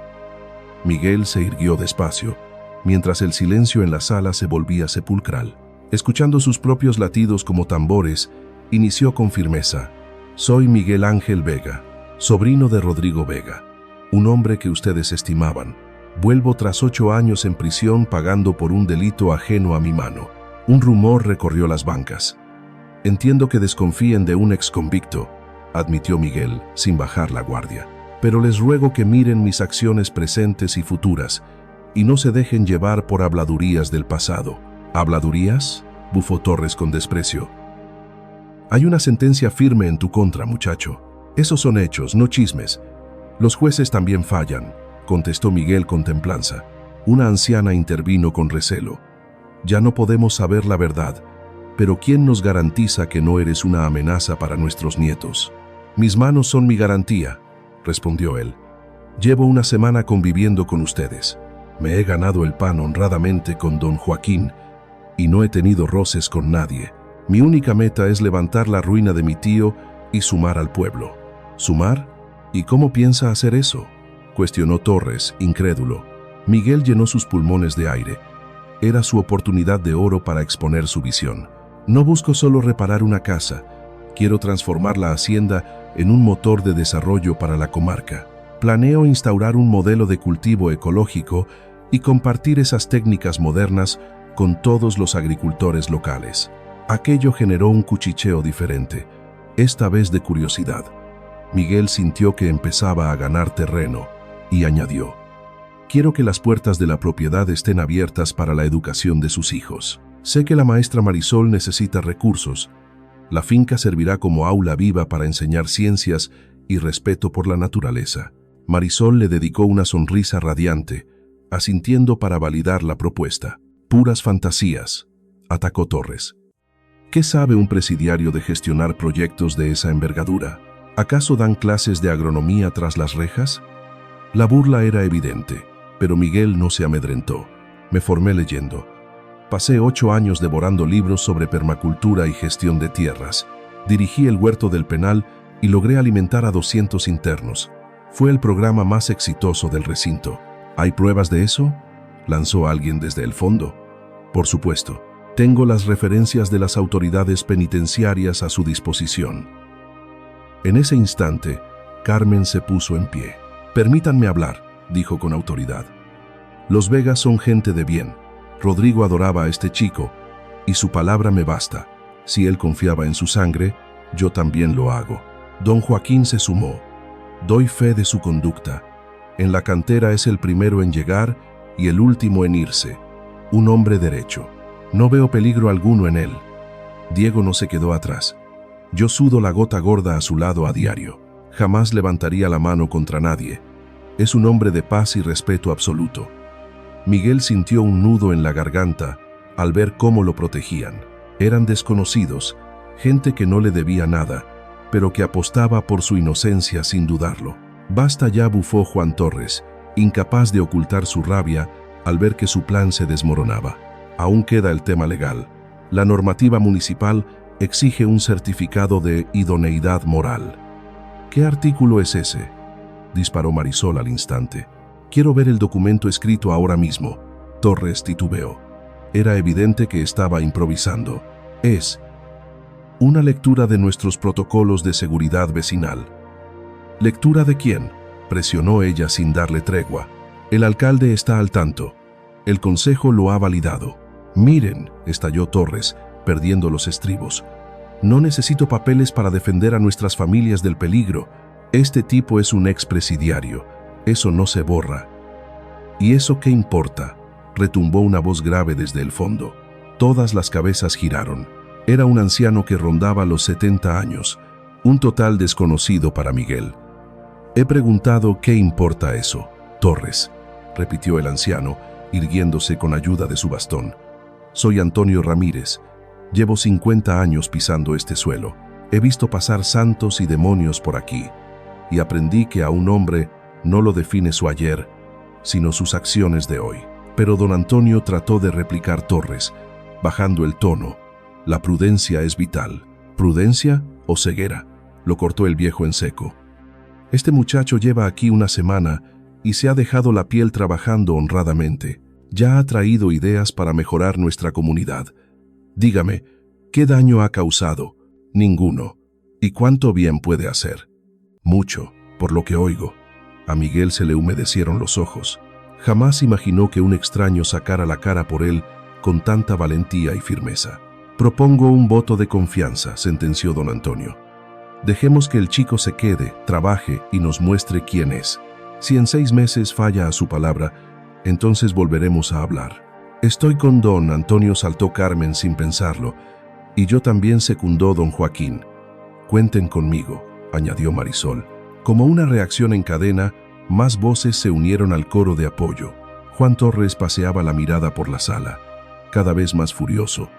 Miguel se irguió despacio, mientras el silencio en la sala se volvía sepulcral. Escuchando sus propios latidos como tambores, inició con firmeza. «Soy Miguel Ángel Vega, sobrino de Rodrigo Vega, un hombre que ustedes estimaban. Vuelvo tras 8 años en prisión pagando por un delito ajeno a mi mano». Un rumor recorrió las bancas. «Entiendo que desconfíen de un exconvicto», admitió Miguel, sin bajar la guardia. «Pero les ruego que miren mis acciones presentes y futuras y no se dejen llevar por habladurías del pasado». «¿Habladurías?», bufó Torres con desprecio. «Hay una sentencia firme en tu contra, muchacho. Esos son hechos, no chismes. Los jueces también fallan», contestó Miguel con templanza. Una anciana intervino con recelo. «Ya no podemos saber la verdad, pero ¿quién nos garantiza que no eres una amenaza para nuestros nietos?» «Mis manos son mi garantía», respondió él. «Llevo una semana conviviendo con ustedes. Me he ganado el pan honradamente con don Joaquín y no he tenido roces con nadie. Mi única meta es levantar la ruina de mi tío y sumar al pueblo». «¿Sumar? ¿Y cómo piensa hacer eso?», cuestionó Torres, incrédulo. Miguel llenó sus pulmones de aire. Era su oportunidad de oro para exponer su visión. «No busco solo reparar una casa. Quiero transformar la hacienda en un motor de desarrollo para la comarca. Planeo instaurar un modelo de cultivo ecológico y compartir esas técnicas modernas con todos los agricultores locales». Aquello generó un cuchicheo diferente, esta vez de curiosidad. Miguel sintió que empezaba a ganar terreno y añadió: «Quiero que las puertas de la propiedad estén abiertas para la educación de sus hijos. Sé que la maestra Marisol necesita recursos. La finca servirá como aula viva para enseñar ciencias y respeto por la naturaleza». Marisol le dedicó una sonrisa radiante, asintiendo para validar la propuesta. «Puras fantasías», atacó Torres. «¿Qué sabe un presidiario de gestionar proyectos de esa envergadura? ¿Acaso dan clases de agronomía tras las rejas?». La burla era evidente, pero Miguel no se amedrentó. «Me formé leyendo. Pasé 8 años devorando libros sobre permacultura y gestión de tierras. Dirigí el huerto del penal y logré alimentar a 200 internos. Fue el programa más exitoso del recinto». «¿Hay pruebas de eso?», lanzó alguien desde el fondo. «Por supuesto. Tengo las referencias de las autoridades penitenciarias a su disposición». En ese instante, Carmen se puso en pie. «Permítanme hablar», dijo con autoridad. «Los Vegas son gente de bien. Rodrigo adoraba a este chico, y su palabra me basta. Si él confiaba en su sangre, yo también lo hago». Don Joaquín se sumó. «Doy fe de su conducta. En la cantera es el primero en llegar y el último en irse. Un hombre derecho. No veo peligro alguno en él». Diego no se quedó atrás. Yo sudo la gota gorda a su lado a diario. Jamás levantaría la mano contra nadie. Es un hombre de paz y respeto absoluto. Miguel sintió un nudo en la garganta al ver cómo lo protegían. Eran desconocidos, gente que no le debía nada, pero que apostaba por su inocencia sin dudarlo. «Basta ya», bufó Juan Torres, incapaz de ocultar su rabia al ver que su plan se desmoronaba. Aún queda el tema legal. La normativa municipal exige un certificado de idoneidad moral. «¿Qué artículo es ese?», disparó Marisol al instante. «Quiero ver el documento escrito ahora mismo». Torres titubeó. Era evidente que estaba improvisando. «Es una lectura de nuestros protocolos de seguridad vecinal». «¿Lectura de quién?», presionó ella sin darle tregua. «El alcalde está al tanto. El consejo lo ha validado». «Miren», estalló Torres, perdiendo los estribos. «No necesito papeles para defender a nuestras familias del peligro. Este tipo es un expresidiario. Eso no se borra». «¿Y eso qué importa?», retumbó una voz grave desde el fondo. Todas las cabezas giraron. Era un anciano que rondaba los 70 años, un total desconocido para Miguel. «He preguntado qué importa eso, Torres», repitió el anciano, irguiéndose con ayuda de su bastón. «Soy Antonio Ramírez. Llevo 50 años pisando este suelo. He visto pasar santos y demonios por aquí, y aprendí que a un hombre no lo define su ayer, sino sus acciones de hoy». Pero don Antonio trató de replicar Torres, bajando el tono. «La prudencia es vital». «¿Prudencia o ceguera?», lo cortó el viejo en seco. «Este muchacho lleva aquí una semana y se ha dejado la piel trabajando honradamente. Ya ha traído ideas para mejorar nuestra comunidad. Dígame, ¿qué daño ha causado?». «Ninguno». «¿Y cuánto bien puede hacer?». «Mucho, por lo que oigo». A Miguel se le humedecieron los ojos. Jamás imaginó que un extraño sacara la cara por él con tanta valentía y firmeza. «Propongo un voto de confianza», sentenció don Antonio. «Dejemos que el chico se quede, trabaje y nos muestre quién es. Si en 6 meses falla a su palabra, entonces volveremos a hablar». «Estoy con don Antonio», saltó Carmen sin pensarlo, «y yo también», secundó don Joaquín. «Cuenten conmigo», añadió Marisol. Como una reacción en cadena, más voces se unieron al coro de apoyo. Juan Torres paseaba la mirada por la sala, cada vez más furioso,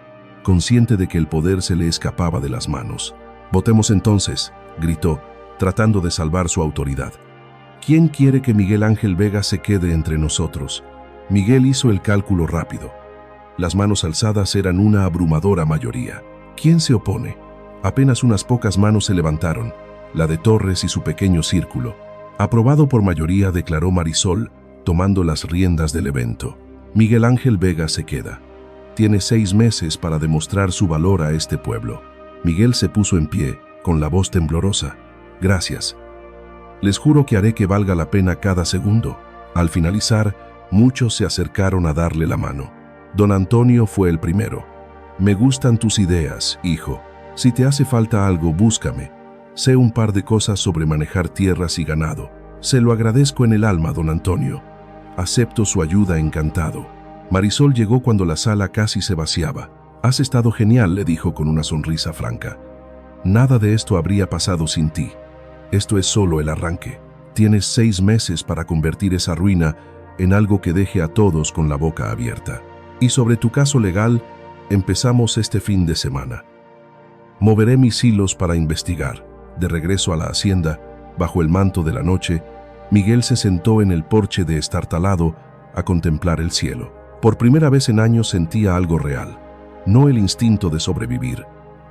consciente de que el poder se le escapaba de las manos. «Votemos entonces», gritó, tratando de salvar su autoridad. «¿Quién quiere que Miguel Ángel Vega se quede entre nosotros?». Miguel hizo el cálculo rápido. Las manos alzadas eran una abrumadora mayoría. ¿Quién se opone? Apenas unas pocas manos se levantaron, la de Torres y su pequeño círculo. «Aprobado por mayoría», declaró Marisol, tomando las riendas del evento. «Miguel Ángel Vega se queda. Tiene 6 meses para demostrar su valor a este pueblo». Miguel se puso en pie, con la voz temblorosa. «Gracias. Les juro que haré que valga la pena cada segundo». Al finalizar, muchos se acercaron a darle la mano. Don Antonio fue el primero. «Me gustan tus ideas, hijo. Si te hace falta algo, búscame. Sé un par de cosas sobre manejar tierras y ganado. Se lo agradezco en el alma, don Antonio. Acepto su ayuda encantado». Marisol llegó cuando la sala casi se vaciaba. «Has estado genial», le dijo con una sonrisa franca. «Nada de esto habría pasado sin ti. Esto es solo el arranque. Tienes 6 meses para convertir esa ruina en algo que deje a todos con la boca abierta. Y sobre tu caso legal, empezamos este fin de semana. Moveré mis hilos para investigar». De regreso a la hacienda, bajo el manto de la noche, Miguel se sentó en el porche destartalado a contemplar el cielo. Por primera vez en años sentía algo real, no el instinto de sobrevivir,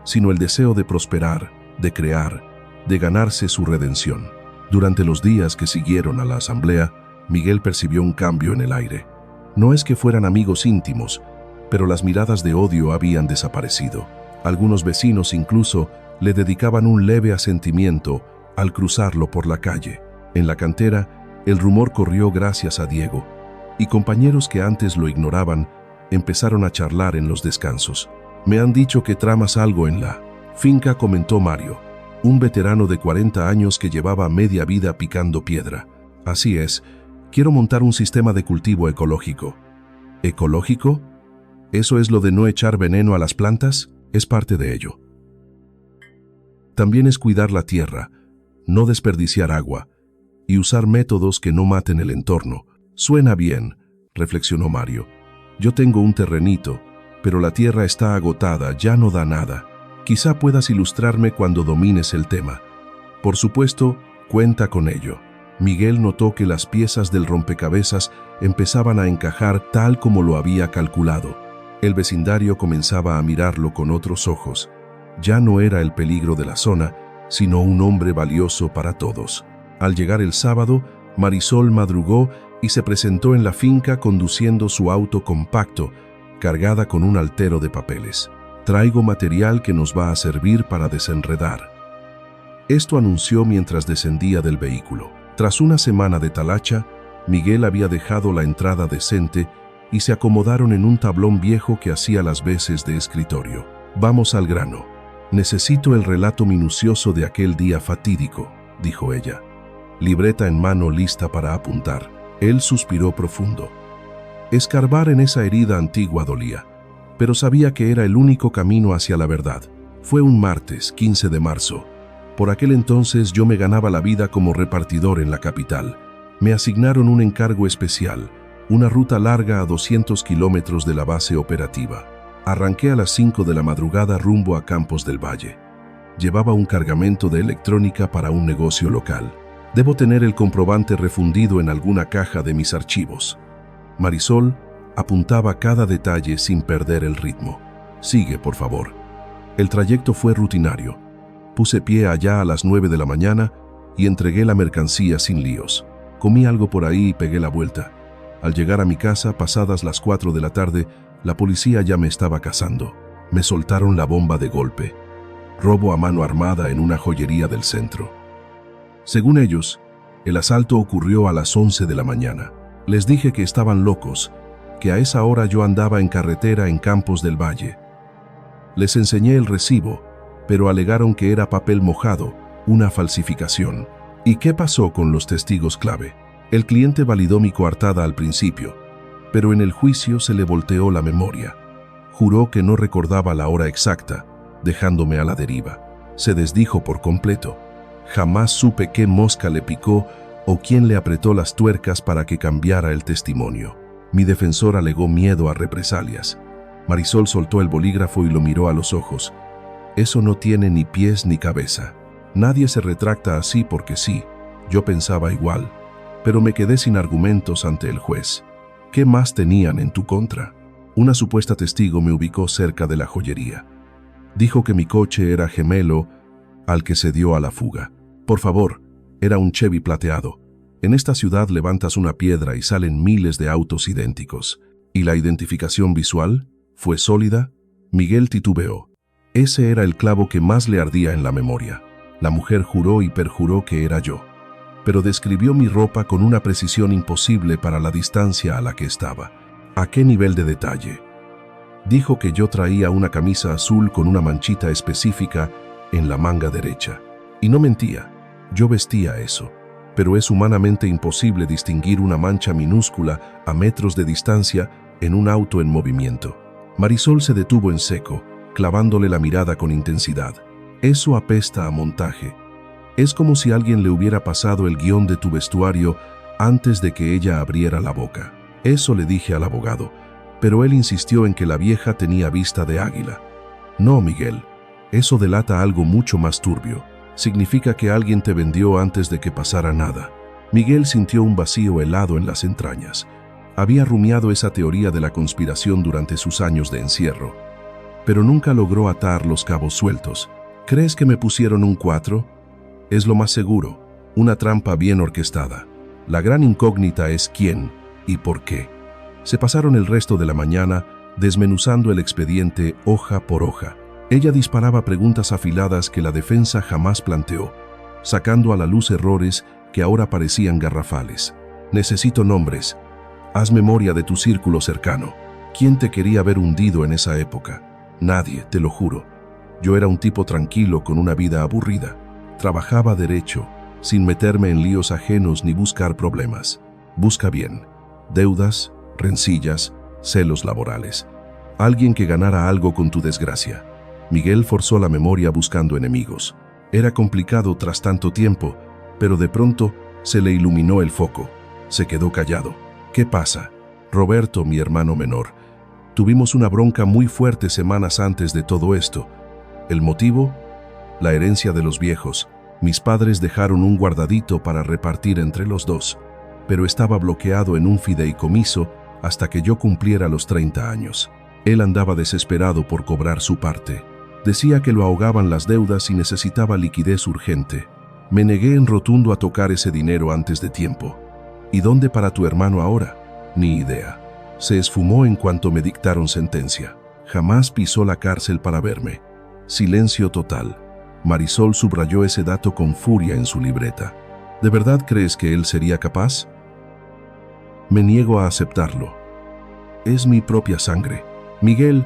sino el deseo de prosperar, de crear, de ganarse su redención. Durante los días que siguieron a la asamblea, Miguel percibió un cambio en el aire. No es que fueran amigos íntimos, pero las miradas de odio habían desaparecido. Algunos vecinos incluso le dedicaban un leve asentimiento al cruzarlo por la calle. En la cantera, el rumor corrió gracias a Diego, y compañeros que antes lo ignoraban empezaron a charlar en los descansos. «Me han dicho que tramas algo en la finca», comentó Mario, un veterano de 40 años que llevaba media vida picando piedra. «Así es, quiero montar un sistema de cultivo ecológico». ¿Ecológico? ¿Eso es lo de no echar veneno a las plantas? Es parte de ello. También es cuidar la tierra, no desperdiciar agua y usar métodos que no maten el entorno. Suena bien, reflexionó Mario. Yo tengo un terrenito, pero la tierra está agotada, ya no da nada. Quizá puedas ilustrarme cuando domines el tema. Por supuesto, cuenta con ello. Miguel notó que las piezas del rompecabezas empezaban a encajar tal como lo había calculado. El vecindario comenzaba a mirarlo con otros ojos. Ya no era el peligro de la zona, sino un hombre valioso para todos. Al llegar el sábado, Marisol madrugó y se presentó en la finca conduciendo su auto compacto, cargada con un altero de papeles. Traigo material que nos va a servir para desenredar. Esto anunció mientras descendía del vehículo. Tras una semana de talacha, Miguel había dejado la entrada decente y se acomodaron en un tablón viejo que hacía las veces de escritorio. Vamos al grano. Necesito el relato minucioso de aquel día fatídico, dijo ella. Libreta en mano lista para apuntar. Él suspiró profundo. Escarbar en esa herida antigua dolía, pero sabía que era el único camino hacia la verdad. Fue un martes, 15 de marzo. Por aquel entonces yo me ganaba la vida como repartidor en la capital. Me asignaron un encargo especial, una ruta larga a 200 kilómetros de la base operativa. Arranqué a las 5 de la madrugada rumbo a Campos del Valle. Llevaba un cargamento de electrónica para un negocio local. Debo tener el comprobante refundido en alguna caja de mis archivos. Marisol apuntaba cada detalle sin perder el ritmo. Sigue, por favor. El trayecto fue rutinario. Puse pie allá a las 9 de la mañana y entregué la mercancía sin líos. Comí algo por ahí y pegué la vuelta. Al llegar a mi casa, pasadas las 4 de la tarde, la policía ya me estaba cazando. Me soltaron la bomba de golpe. Robo a mano armada en una joyería del centro. Según ellos, el asalto ocurrió a las 11 de la mañana. Les dije que estaban locos, que a esa hora yo andaba en carretera en Campos del Valle. Les enseñé el recibo, pero alegaron que era papel mojado, una falsificación. ¿Y qué pasó con los testigos clave? El cliente validó mi coartada al principio, pero en el juicio se le volteó la memoria. Juró que no recordaba la hora exacta, dejándome a la deriva. Se desdijo por completo. Jamás supe qué mosca le picó o quién le apretó las tuercas para que cambiara el testimonio. Mi defensor alegó miedo a represalias. Marisol soltó el bolígrafo y lo miró a los ojos. Eso no tiene ni pies ni cabeza. Nadie se retracta así porque sí. Yo pensaba igual, pero me quedé sin argumentos ante el juez. ¿Qué más tenían en tu contra? Una supuesta testigo me ubicó cerca de la joyería. Dijo que mi coche era gemelo al que se dio a la fuga. Por favor, era un Chevy plateado. En esta ciudad levantas una piedra y salen miles de autos idénticos. ¿Y la identificación visual? ¿Fue sólida? Miguel titubeó. Ese era el clavo que más le ardía en la memoria. La mujer juró y perjuró que era yo, pero describió mi ropa con una precisión imposible para la distancia a la que estaba. ¿A qué nivel de detalle? Dijo que yo traía una camisa azul con una manchita específica en la manga derecha. Y no mentía, yo vestía eso, pero es humanamente imposible distinguir una mancha minúscula a metros de distancia en un auto en movimiento. Marisol se detuvo en seco, clavándole la mirada con intensidad. Eso apesta a montaje. Es como si alguien le hubiera pasado el guión de tu vestuario antes de que ella abriera la boca. Eso le dije al abogado, pero él insistió en que la vieja tenía vista de águila. No, Miguel, eso delata algo mucho más turbio. Significa que alguien te vendió antes de que pasara nada. Miguel sintió un vacío helado en las entrañas. Había rumiado esa teoría de la conspiración durante sus años de encierro, pero nunca logró atar los cabos sueltos. ¿Crees que me pusieron un 4? Es lo más seguro, una trampa bien orquestada. La gran incógnita es quién y por qué. Se pasaron el resto de la mañana desmenuzando el expediente hoja por hoja. Ella disparaba preguntas afiladas que la defensa jamás planteó, sacando a la luz errores que ahora parecían garrafales. Necesito nombres. Haz memoria de tu círculo cercano. ¿Quién te quería ver hundido en esa época? Nadie, te lo juro. Yo era un tipo tranquilo con una vida aburrida. Trabajaba derecho, sin meterme en líos ajenos ni buscar problemas. Busca bien. Deudas, rencillas, celos laborales. Alguien que ganara algo con tu desgracia. Miguel forzó la memoria buscando enemigos. Era complicado tras tanto tiempo, pero de pronto se le iluminó el foco. Se quedó callado. ¿Qué pasa? Roberto, mi hermano menor. Tuvimos una bronca muy fuerte semanas antes de todo esto. ¿El motivo? La herencia de los viejos. Mis padres dejaron un guardadito para repartir entre los dos, pero estaba bloqueado en un fideicomiso hasta que yo cumpliera los 30 años. Él andaba desesperado por cobrar su parte. Decía que lo ahogaban las deudas y necesitaba liquidez urgente. Me negué en rotundo a tocar ese dinero antes de tiempo. ¿Y dónde para tu hermano ahora? Ni idea. Se esfumó en cuanto me dictaron sentencia. Jamás pisó la cárcel para verme. Silencio total. Marisol subrayó ese dato con furia en su libreta. ¿De verdad crees que él sería capaz? Me niego a aceptarlo. Es mi propia sangre. Miguel,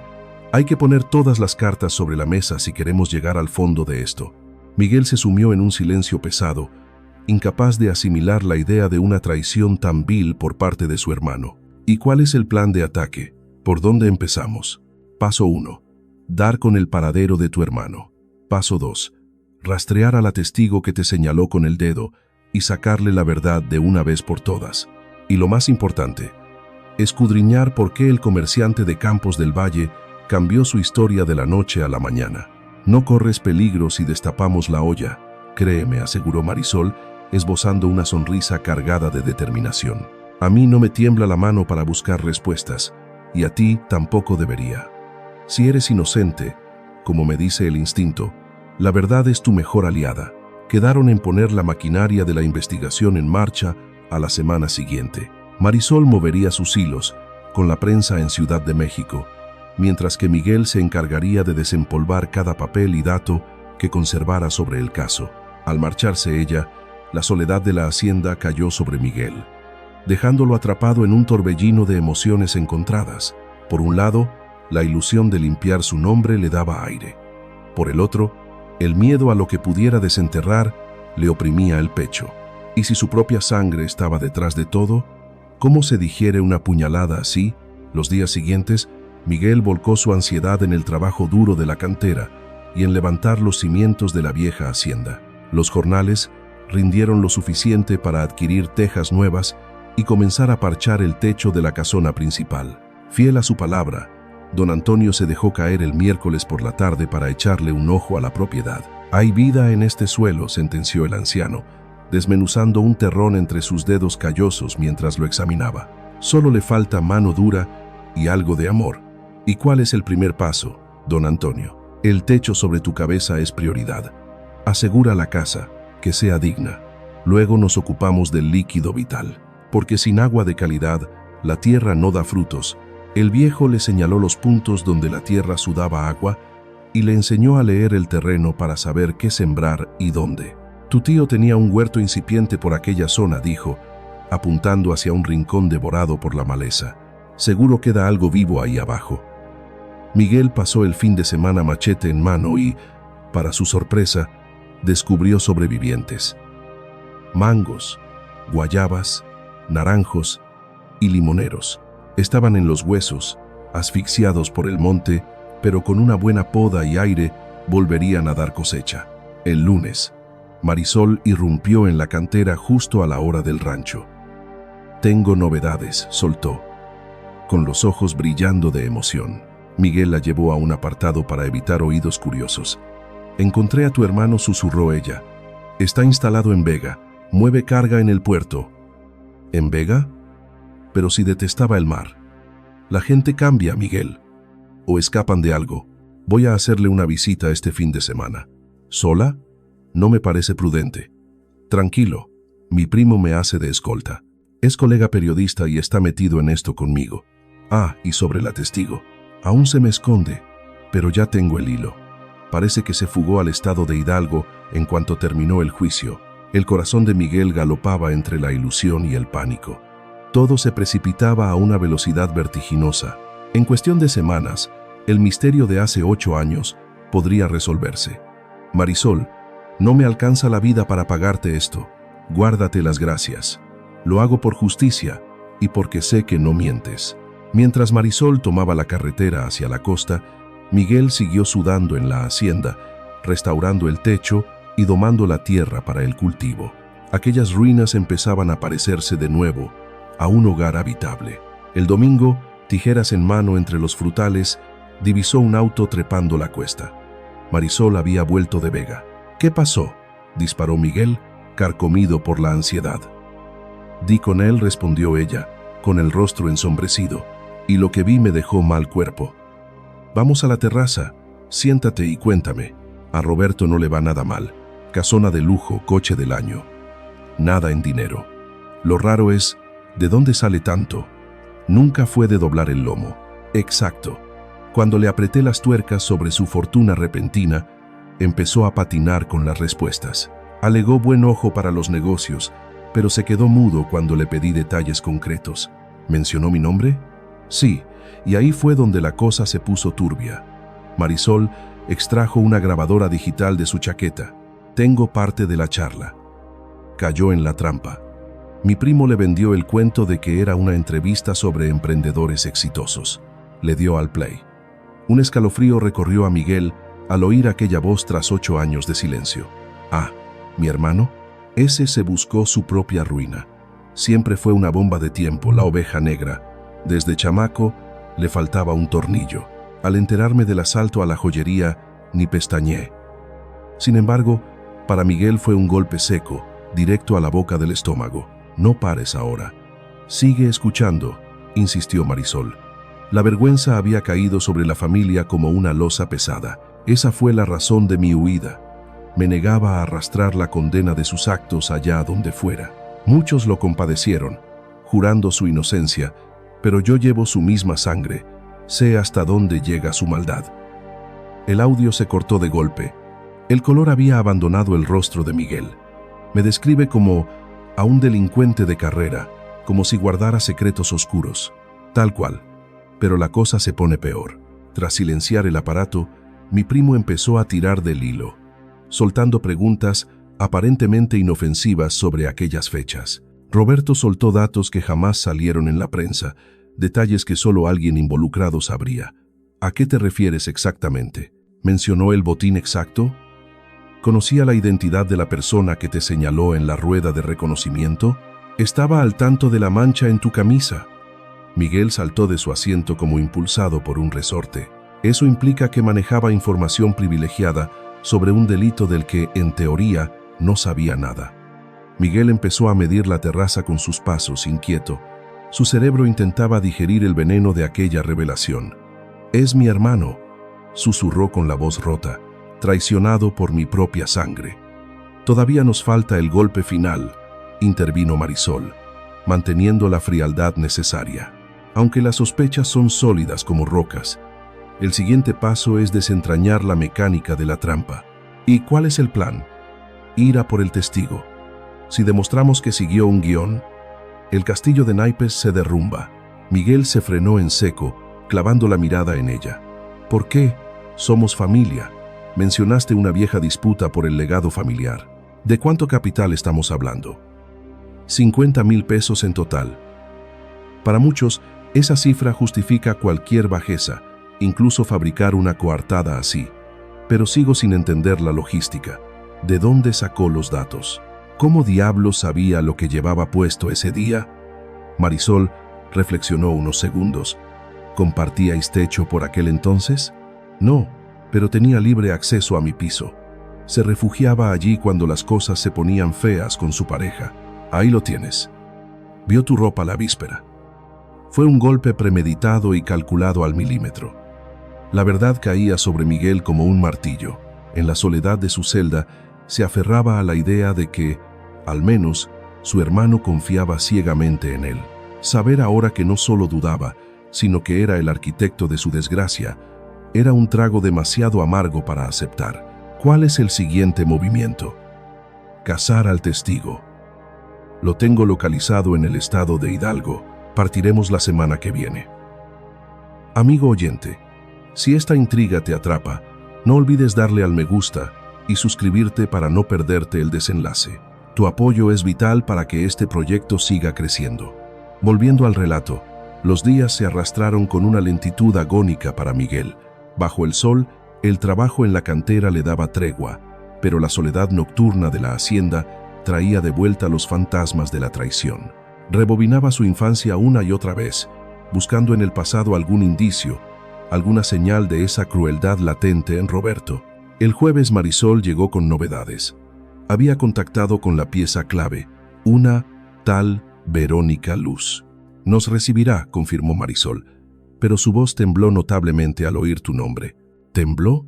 hay que poner todas las cartas sobre la mesa si queremos llegar al fondo de esto. Miguel se sumió en un silencio pesado, incapaz de asimilar la idea de una traición tan vil por parte de su hermano. ¿Y cuál es el plan de ataque? ¿Por dónde empezamos? Paso 1. Dar con el paradero de tu hermano. Paso 2. Rastrear a la testigo que te señaló con el dedo y sacarle la verdad de una vez por todas. Y lo más importante, escudriñar por qué el comerciante de Campos del Valle cambió su historia de la noche a la mañana. No corres peligro si destapamos la olla, créeme, aseguró Marisol, esbozando una sonrisa cargada de determinación. A mí no me tiembla la mano para buscar respuestas, y a ti tampoco debería. Si eres inocente, como me dice el instinto, la verdad es tu mejor aliada. Quedaron en poner la maquinaria de la investigación en marcha a la semana siguiente. Marisol movería sus hilos con la prensa en Ciudad de México, mientras que Miguel se encargaría de desempolvar cada papel y dato que conservara sobre el caso. Al marcharse ella, la soledad de la hacienda cayó sobre Miguel, dejándolo atrapado en un torbellino de emociones encontradas. Por un lado, la ilusión de limpiar su nombre le daba aire. Por el otro, el miedo a lo que pudiera desenterrar le oprimía el pecho. ¿Y si su propia sangre estaba detrás de todo? ¿Cómo se digiere una puñalada así? Los días siguientes, Miguel volcó su ansiedad en el trabajo duro de la cantera y en levantar los cimientos de la vieja hacienda. Los jornales rindieron lo suficiente para adquirir tejas nuevas y comenzar a parchar el techo de la casona principal. Fiel a su palabra, don Antonio se dejó caer el miércoles por la tarde para echarle un ojo a la propiedad. «Hay vida en este suelo», sentenció el anciano, desmenuzando un terrón entre sus dedos callosos mientras lo examinaba. «Solo le falta mano dura y algo de amor». «¿Y cuál es el primer paso, don Antonio?» «El techo sobre tu cabeza es prioridad. Asegura la casa, que sea digna. Luego nos ocupamos del líquido vital, porque sin agua de calidad, la tierra no da frutos». El viejo le señaló los puntos donde la tierra sudaba agua y le enseñó a leer el terreno para saber qué sembrar y dónde. «Tu tío tenía un huerto incipiente por aquella zona», dijo, apuntando hacia un rincón devorado por la maleza. «Seguro queda algo vivo ahí abajo». Miguel pasó el fin de semana machete en mano y, para su sorpresa, descubrió sobrevivientes. Mangos, guayabas, naranjos y limoneros. Estaban en los huesos, asfixiados por el monte, pero con una buena poda y aire volverían a dar cosecha. El lunes, Marisol irrumpió en la cantera justo a la hora del rancho. «Tengo novedades», soltó, con los ojos brillando de emoción. Miguel la llevó a un apartado para evitar oídos curiosos. «Encontré a tu hermano», susurró ella. «Está instalado en Vega, mueve carga en el puerto». «¿En Vega?» «Pero si detestaba el mar». «La gente cambia, Miguel. O escapan de algo. Voy a hacerle una visita este fin de semana». «¿Sola?» «No me parece prudente». «Tranquilo, mi primo me hace de escolta. Es colega periodista y está metido en esto conmigo. Ah, y sobre la testigo. Aún se me esconde, pero ya tengo el hilo. Parece que se fugó al estado de Hidalgo en cuanto terminó el juicio». El corazón de Miguel galopaba entre la ilusión y el pánico. Todo se precipitaba a una velocidad vertiginosa. En cuestión de semanas, el misterio de hace 8 años podría resolverse. «Marisol, no me alcanza la vida para pagarte esto. Guárdate las gracias. Lo hago por justicia y porque sé que no mientes». Mientras Marisol tomaba la carretera hacia la costa, Miguel siguió sudando en la hacienda, restaurando el techo y domando la tierra para el cultivo. Aquellas ruinas empezaban a parecerse de nuevo a un hogar habitable. El domingo, tijeras en mano entre los frutales, divisó un auto trepando la cuesta. Marisol había vuelto de Vega. «¿Qué pasó?», disparó Miguel, carcomido por la ansiedad. «Di con él», respondió ella, con el rostro ensombrecido, «y lo que vi me dejó mal cuerpo. Vamos a la terraza, siéntate y cuéntame. A Roberto no le va nada mal. Casona de lujo, coche del año. Nada en dinero. Lo raro es, ¿de dónde sale tanto? Nunca fue de doblar el lomo». Exacto. Cuando le apreté las tuercas sobre su fortuna repentina, empezó a patinar con las respuestas. Alegó buen ojo para los negocios, pero se quedó mudo cuando le pedí detalles concretos. ¿Mencionó mi nombre? Sí, y ahí fue donde la cosa se puso turbia. Marisol extrajo una grabadora digital de su chaqueta. «Tengo parte de la charla». Cayó en la trampa. Mi primo le vendió el cuento de que era una entrevista sobre emprendedores exitosos. Le dio al play. Un escalofrío recorrió a Miguel al oír aquella voz tras 8 años de silencio. «Ah, mi hermano, ese se buscó su propia ruina. Siempre fue una bomba de tiempo, la oveja negra. Desde chamaco le faltaba un tornillo. Al enterarme del asalto a la joyería, ni pestañeé». Sin embargo, para Miguel fue un golpe seco, directo a la boca del estómago. «No pares ahora. Sigue escuchando», insistió Marisol. La vergüenza había caído sobre la familia como una losa pesada. Esa fue la razón de mi huida. Me negaba a arrastrar la condena de sus actos allá donde fuera. Muchos lo compadecieron, jurando su inocencia, pero yo llevo su misma sangre. Sé hasta dónde llega su maldad. El audio se cortó de golpe. El color había abandonado el rostro de Miguel. Me describe como a un delincuente de carrera, como si guardara secretos oscuros. Tal cual. Pero la cosa se pone peor. Tras silenciar el aparato, mi primo empezó a tirar del hilo, soltando preguntas aparentemente inofensivas sobre aquellas fechas. Roberto soltó datos que jamás salieron en la prensa, detalles que solo alguien involucrado sabría. ¿A qué te refieres exactamente? ¿Mencionó el botín exacto? ¿Conocía la identidad de la persona que te señaló en la rueda de reconocimiento? ¿Estaba al tanto de la mancha en tu camisa? Miguel saltó de su asiento como impulsado por un resorte. Eso implica que manejaba información privilegiada sobre un delito del que, en teoría, no sabía nada. Miguel empezó a medir la terraza con sus pasos, inquieto. Su cerebro intentaba digerir el veneno de aquella revelación. «Es mi hermano», susurró con la voz rota, «traicionado por mi propia sangre». «Todavía nos falta el golpe final», intervino Marisol, manteniendo la frialdad necesaria. Aunque las sospechas son sólidas como rocas, el siguiente paso es desentrañar la mecánica de la trampa. ¿Y cuál es el plan? Ir a por el testigo. Si demostramos que siguió un guión, el castillo de naipes se derrumba. Miguel se frenó en seco, clavando la mirada en ella. ¿Por qué? Somos familia. Mencionaste una vieja disputa por el legado familiar. ¿De cuánto capital estamos hablando? 50,000 pesos en total. Para muchos, esa cifra justifica cualquier bajeza, incluso fabricar una coartada así. Pero sigo sin entender la logística. ¿De dónde sacó los datos? ¿Cómo diablos sabía lo que llevaba puesto ese día? Marisol reflexionó unos segundos. ¿Compartíais techo por aquel entonces? No, pero tenía libre acceso a mi piso. Se refugiaba allí cuando las cosas se ponían feas con su pareja. Ahí lo tienes. Vio tu ropa la víspera. Fue un golpe premeditado y calculado al milímetro. La verdad caía sobre Miguel como un martillo. En la soledad de su celda, se aferraba a la idea de que, al menos, su hermano confiaba ciegamente en él. Saber ahora que no solo dudaba, sino que era el arquitecto de su desgracia, era un trago demasiado amargo para aceptar. ¿Cuál es el siguiente movimiento? Cazar al testigo. Lo tengo localizado en el estado de Hidalgo. Partiremos la semana que viene. Amigo oyente, si esta intriga te atrapa, no olvides darle al me gusta y suscribirte para no perderte el desenlace. Tu apoyo es vital para que este proyecto siga creciendo. Volviendo al relato, los días se arrastraron con una lentitud agónica para Miguel. Bajo el sol, el trabajo en la cantera le daba tregua, pero la soledad nocturna de la hacienda traía de vuelta los fantasmas de la traición. Rebobinaba su infancia una y otra vez, buscando en el pasado algún indicio, alguna señal de esa crueldad latente en Roberto. El jueves Marisol llegó con novedades. Había contactado con la pieza clave, una tal Verónica Luz. «Nos recibirá», confirmó Marisol, pero su voz tembló notablemente al oír tu nombre. ¿Tembló?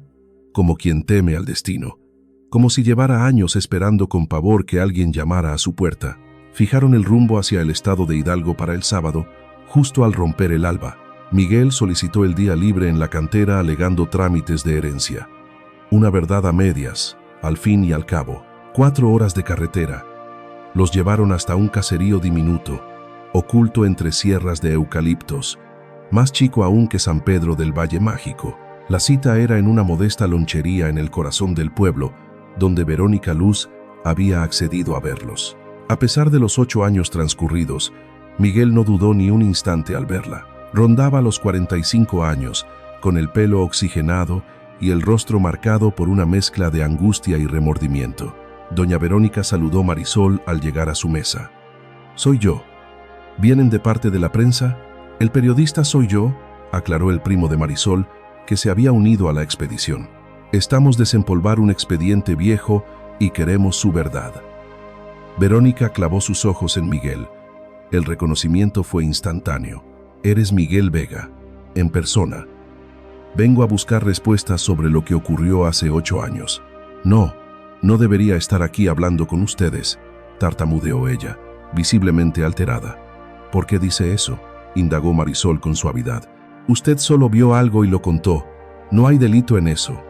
Como quien teme al destino. Como si llevara años esperando con pavor que alguien llamara a su puerta. Fijaron el rumbo hacia el estado de Hidalgo para el sábado, justo al romper el alba. Miguel solicitó el día libre en la cantera alegando trámites de herencia. Una verdad a medias, al fin y al cabo. 4 horas de carretera. Los llevaron hasta un caserío diminuto, oculto entre sierras de eucaliptos, más chico aún que San Pedro del Valle Mágico. La cita era en una modesta lonchería en el corazón del pueblo, donde Verónica Luz había accedido a verlos. A pesar de los 8 años transcurridos, Miguel no dudó ni un instante al verla. Rondaba los 45 años, con el pelo oxigenado y el rostro marcado por una mezcla de angustia y remordimiento. Doña Verónica saludó a Marisol al llegar a su mesa. «Soy yo. ¿Vienen de parte de la prensa?» «El periodista soy yo», aclaró el primo de Marisol, que se había unido a la expedición. «Estamos desempolvar un expediente viejo y queremos su verdad». Verónica clavó sus ojos en Miguel. El reconocimiento fue instantáneo. «Eres Miguel Vega, en persona. Vengo a buscar respuestas sobre lo que ocurrió hace 8 años. No debería estar aquí hablando con ustedes», tartamudeó ella, visiblemente alterada. «¿Por qué dice eso?», indagó Marisol con suavidad. «Usted solo vio algo y lo contó. No hay delito en eso».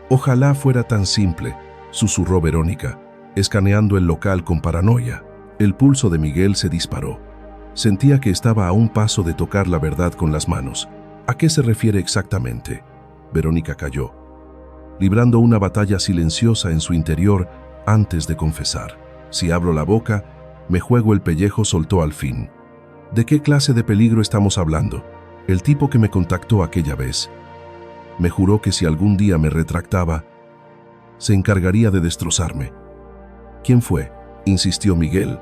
«Ojalá fuera tan simple», susurró Verónica, escaneando el local con paranoia. El pulso de Miguel se disparó. Sentía que estaba a un paso de tocar la verdad con las manos. «¿A qué se refiere exactamente?». Verónica calló, librando una batalla silenciosa en su interior antes de confesar. «Si abro la boca, me juego el pellejo», soltó al fin. «¿De qué clase de peligro estamos hablando?». «El tipo que me contactó aquella vez. Me juró que si algún día me retractaba, se encargaría de destrozarme». «¿Quién fue?», insistió Miguel,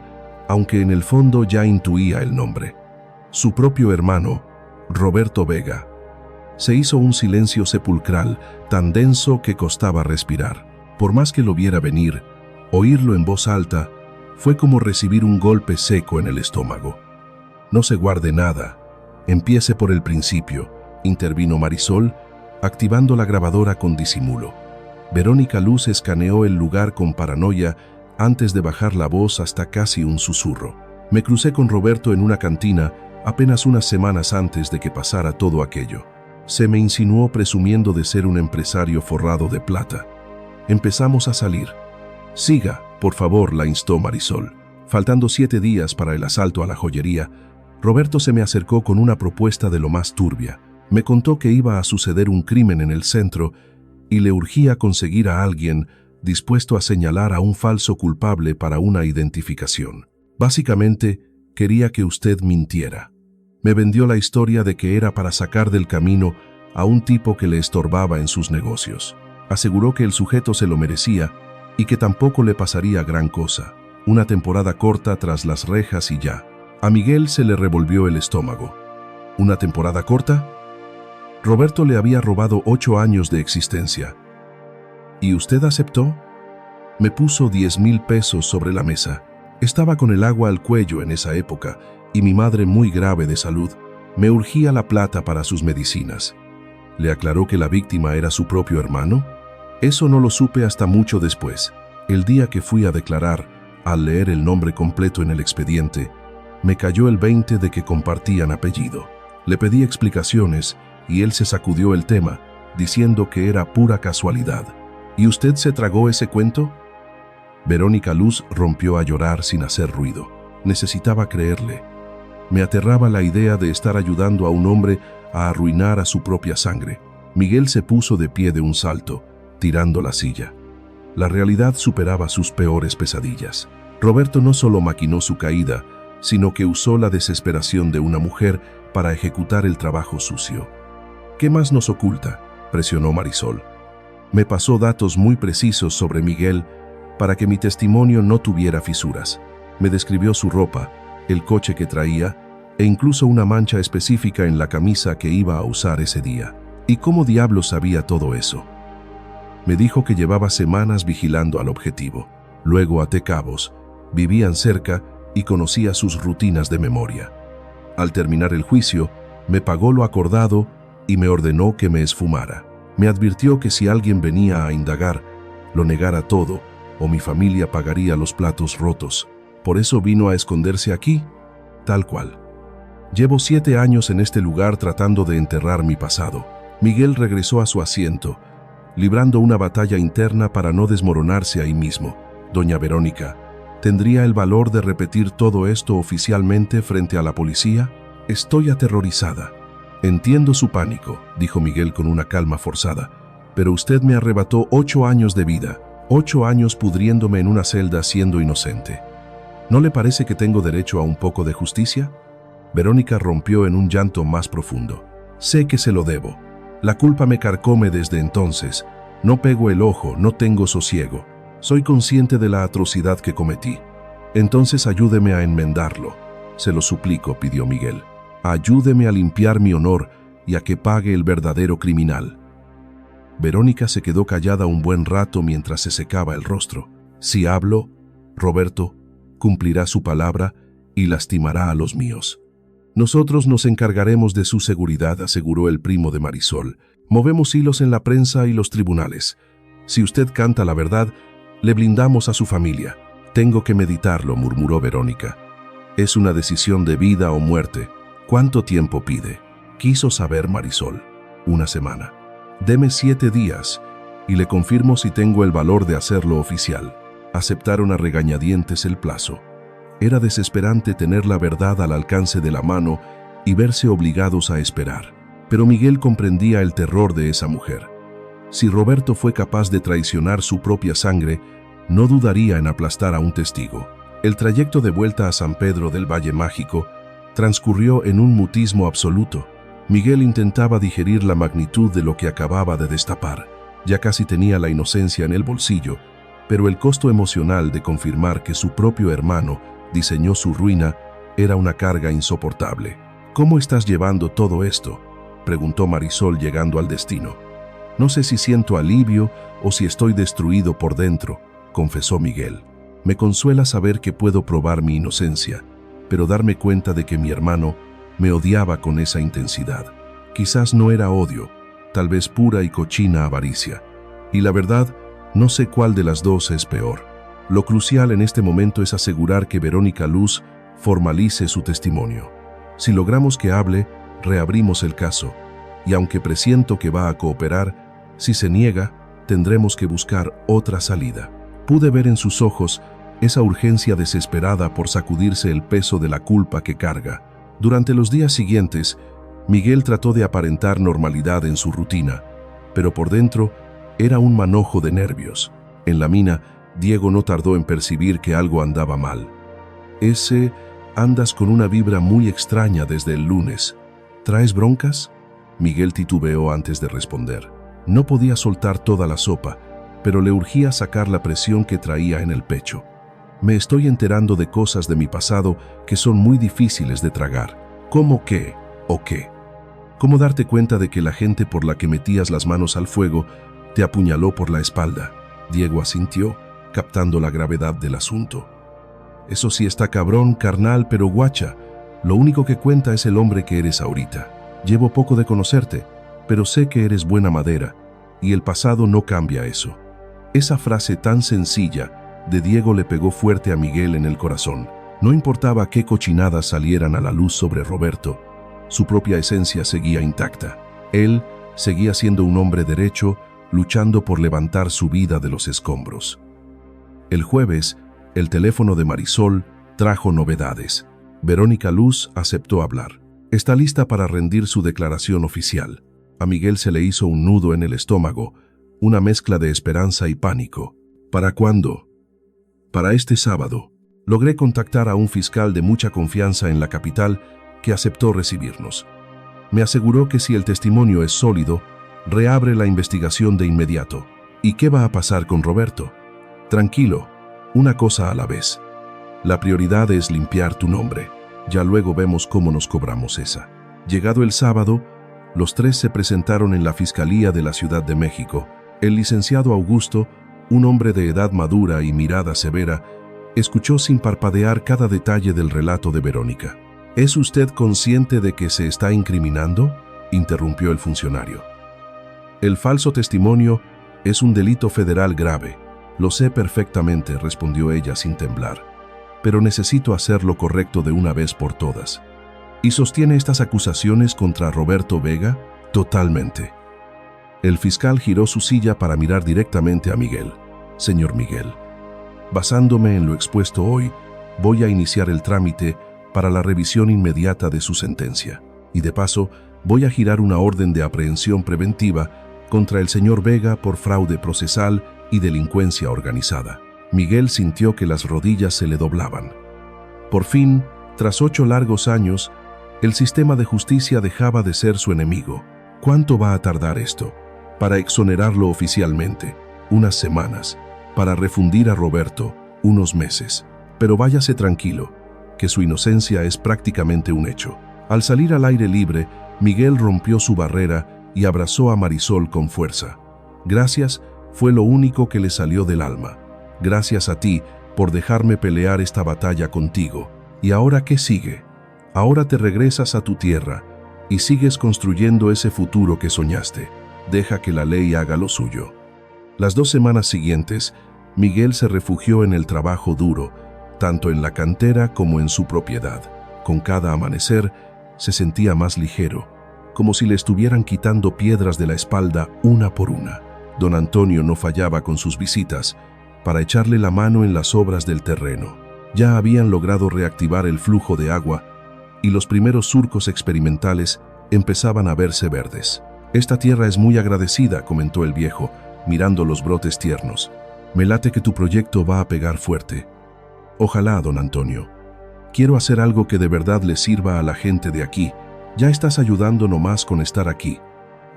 aunque en el fondo ya intuía el nombre. «Su propio hermano, Roberto Vega». Se hizo un silencio sepulcral, tan denso que costaba respirar. Por más que lo viera venir, oírlo en voz alta fue como recibir un golpe seco en el estómago. «No se guarde nada. Empiece por el principio», intervino Marisol, activando la grabadora con disimulo. Verónica Luz escaneó el lugar con paranoia antes de bajar la voz hasta casi un susurro. «Me crucé con Roberto en una cantina apenas unas semanas antes de que pasara todo aquello. Se me insinuó presumiendo de ser un empresario forrado de plata. Empezamos a salir». «Siga, por favor», la instó Marisol. Faltando 7 días para el asalto a la joyería, Roberto se me acercó con una propuesta de lo más turbia. Me contó que iba a suceder un crimen en el centro y le urgía conseguir a alguien dispuesto a señalar a un falso culpable para una identificación. Básicamente, quería que usted mintiera. Me vendió la historia de que era para sacar del camino a un tipo que le estorbaba en sus negocios. Aseguró que el sujeto se lo merecía y que tampoco le pasaría gran cosa. Una temporada corta tras las rejas y ya. A Miguel se le revolvió el estómago. ¿Una temporada corta? Roberto le había robado 8 años de existencia. ¿Y usted aceptó? Me puso 10,000 pesos sobre la mesa. Estaba con el agua al cuello en esa época y mi madre muy grave de salud. Me urgía la plata para sus medicinas. ¿Le aclaró que la víctima era su propio hermano? Eso no lo supe hasta mucho después. El día que fui a declarar, al leer el nombre completo en el expediente, me cayó el 20 de que compartían apellido. Le pedí explicaciones y él se sacudió el tema, diciendo que era pura casualidad. ¿Y usted se tragó ese cuento? Verónica Luz rompió a llorar sin hacer ruido. Necesitaba creerle. Me aterraba la idea de estar ayudando a un hombre a arruinar a su propia sangre. Miguel se puso de pie de un salto, tirando la silla. La realidad superaba sus peores pesadillas. Roberto no solo maquinó su caída, sino que usó la desesperación de una mujer para ejecutar el trabajo sucio. ¿Qué más nos oculta?, presionó Marisol. Me pasó datos muy precisos sobre Miguel para que mi testimonio no tuviera fisuras. Me describió su ropa, el coche que traía e incluso una mancha específica en la camisa que iba a usar ese día. ¿Y cómo diablos sabía todo eso? Me dijo que llevaba semanas vigilando al objetivo. Luego até cabos, vivían cerca y conocía sus rutinas de memoria. Al terminar el juicio, me pagó lo acordado y me ordenó que me esfumara. Me advirtió que si alguien venía a indagar, lo negara todo o mi familia pagaría los platos rotos. Por eso vino a esconderse aquí, tal cual. Llevo 7 años en este lugar tratando de enterrar mi pasado. Miguel regresó a su asiento, librando una batalla interna para no desmoronarse ahí mismo. Doña Verónica, ¿tendría el valor de repetir todo esto oficialmente frente a la policía? Estoy aterrorizada. Entiendo su pánico, dijo Miguel con una calma forzada, pero usted me arrebató 8 años de vida, 8 años pudriéndome en una celda siendo inocente. ¿No le parece que tengo derecho a un poco de justicia? Verónica rompió en un llanto más profundo. Sé que se lo debo. La culpa me carcome desde entonces. No pego el ojo, no tengo sosiego. Soy consciente de la atrocidad que cometí. Entonces ayúdeme a enmendarlo. Se lo suplico, pidió Miguel. Ayúdeme a limpiar mi honor y a que pague el verdadero criminal. Verónica se quedó callada un buen rato mientras se secaba el rostro. Si hablo, Roberto cumplirá su palabra y lastimará a los míos. Nosotros nos encargaremos de su seguridad, aseguró el primo de Marisol. Movemos hilos en la prensa y los tribunales. Si usted canta la verdad, le blindamos a su familia. Tengo que meditarlo, murmuró Verónica. Es una decisión de vida o muerte. ¿Cuánto tiempo pide? Quiso saber Marisol. 1 semana. Deme 7 días y le confirmo si tengo el valor de hacerlo oficial. Aceptaron a regañadientes el plazo. Era desesperante tener la verdad al alcance de la mano y verse obligados a esperar. Pero Miguel comprendía el terror de esa mujer. Si Roberto fue capaz de traicionar su propia sangre, no dudaría en aplastar a un testigo. El trayecto de vuelta a San Pedro del Valle Mágico transcurrió en un mutismo absoluto. Miguel intentaba digerir la magnitud de lo que acababa de destapar. Ya casi tenía la inocencia en el bolsillo, pero el costo emocional de confirmar que su propio hermano diseñó su ruina era una carga insoportable. ¿Cómo estás llevando todo esto?, preguntó Marisol llegando al destino. No sé si siento alivio o si estoy destruido por dentro, confesó Miguel. Me consuela saber que puedo probar mi inocencia, pero darme cuenta de que mi hermano me odiaba con esa intensidad. Quizás no era odio, tal vez pura y cochina avaricia. Y la verdad, no sé cuál de las dos es peor. Lo crucial en este momento es asegurar que Verónica Luz formalice su testimonio. Si logramos que hable, reabrimos el caso, y aunque presiento que va a cooperar, si se niega, tendremos que buscar otra salida. Pude ver en sus ojos esa urgencia desesperada por sacudirse el peso de la culpa que carga. Durante los días siguientes, Miguel trató de aparentar normalidad en su rutina, pero por dentro era un manojo de nervios. En la mina, Diego no tardó en percibir que algo andaba mal. Andas con una vibra muy extraña desde el lunes. ¿Traes broncas? Miguel titubeó antes de responder. No podía soltar toda la sopa, pero le urgía sacar la presión que traía en el pecho. Me estoy enterando de cosas de mi pasado que son muy difíciles de tragar. ¿Cómo qué? ¿O qué? ¿Cómo darte cuenta de que la gente por la que metías las manos al fuego te apuñaló por la espalda? Diego asintió, captando la gravedad del asunto. Eso sí está cabrón, carnal, pero guacha, lo único que cuenta es el hombre que eres ahorita. Llevo poco de conocerte, pero sé que eres buena madera, y el pasado no cambia eso. Esa frase tan sencilla de Diego le pegó fuerte a Miguel en el corazón. No importaba qué cochinadas salieran a la luz sobre Roberto, su propia esencia seguía intacta. Él seguía siendo un hombre derecho, luchando por levantar su vida de los escombros. El jueves, el teléfono de Marisol trajo novedades. Verónica Luz aceptó hablar. Está lista para rendir su declaración oficial. A Miguel se le hizo un nudo en el estómago, una mezcla de esperanza y pánico. ¿Para cuándo? Para este sábado. Logré contactar a un fiscal de mucha confianza en la capital que aceptó recibirnos. Me aseguró que si el testimonio es sólido, reabre la investigación de inmediato. ¿Y qué va a pasar con Roberto? Tranquilo, una cosa a la vez. La prioridad es limpiar tu nombre. Ya luego vemos cómo nos cobramos esa. Llegado el sábado, los tres se presentaron en la Fiscalía de la Ciudad de México. El licenciado Augusto, un hombre de edad madura y mirada severa, escuchó sin parpadear cada detalle del relato de Verónica. ¿Es usted consciente de que se está incriminando?, interrumpió el funcionario. El falso testimonio es un delito federal grave. Lo sé perfectamente, respondió ella sin temblar. Pero necesito hacer lo correcto de una vez por todas. ¿Y sostiene estas acusaciones contra Roberto Vega? Totalmente. El fiscal giró su silla para mirar directamente a Miguel. Señor Miguel, basándome en lo expuesto hoy, voy a iniciar el trámite para la revisión inmediata de su sentencia. Y de paso, voy a girar una orden de aprehensión preventiva contra el señor Vega por fraude procesal y delincuencia organizada. Miguel sintió que las rodillas se le doblaban. Por fin, tras 8 largos años, el sistema de justicia dejaba de ser su enemigo. ¿Cuánto va a tardar esto? Para exonerarlo oficialmente, unas semanas. Para refundir a Roberto, unos meses. Pero váyase tranquilo, que su inocencia es prácticamente un hecho. Al salir al aire libre, Miguel rompió su barrera y abrazó a Marisol con fuerza. Gracias, fue lo único que le salió del alma. Gracias a ti por dejarme pelear esta batalla contigo. ¿Y ahora qué sigue? Ahora te regresas a tu tierra y sigues construyendo ese futuro que soñaste. Deja que la ley haga lo suyo. Las 2 semanas siguientes, Miguel se refugió en el trabajo duro, tanto en la cantera como en su propiedad. Con cada amanecer, se sentía más ligero, como si le estuvieran quitando piedras de la espalda una por una. Don Antonio no fallaba con sus visitas para echarle la mano en las obras del terreno. Ya habían logrado reactivar el flujo de agua y los primeros surcos experimentales empezaban a verse verdes. Esta tierra es muy agradecida, comentó el viejo, mirando los brotes tiernos. Me late que tu proyecto va a pegar fuerte. Ojalá, don Antonio. Quiero hacer algo que de verdad le sirva a la gente de aquí. Ya estás ayudando nomás con estar aquí.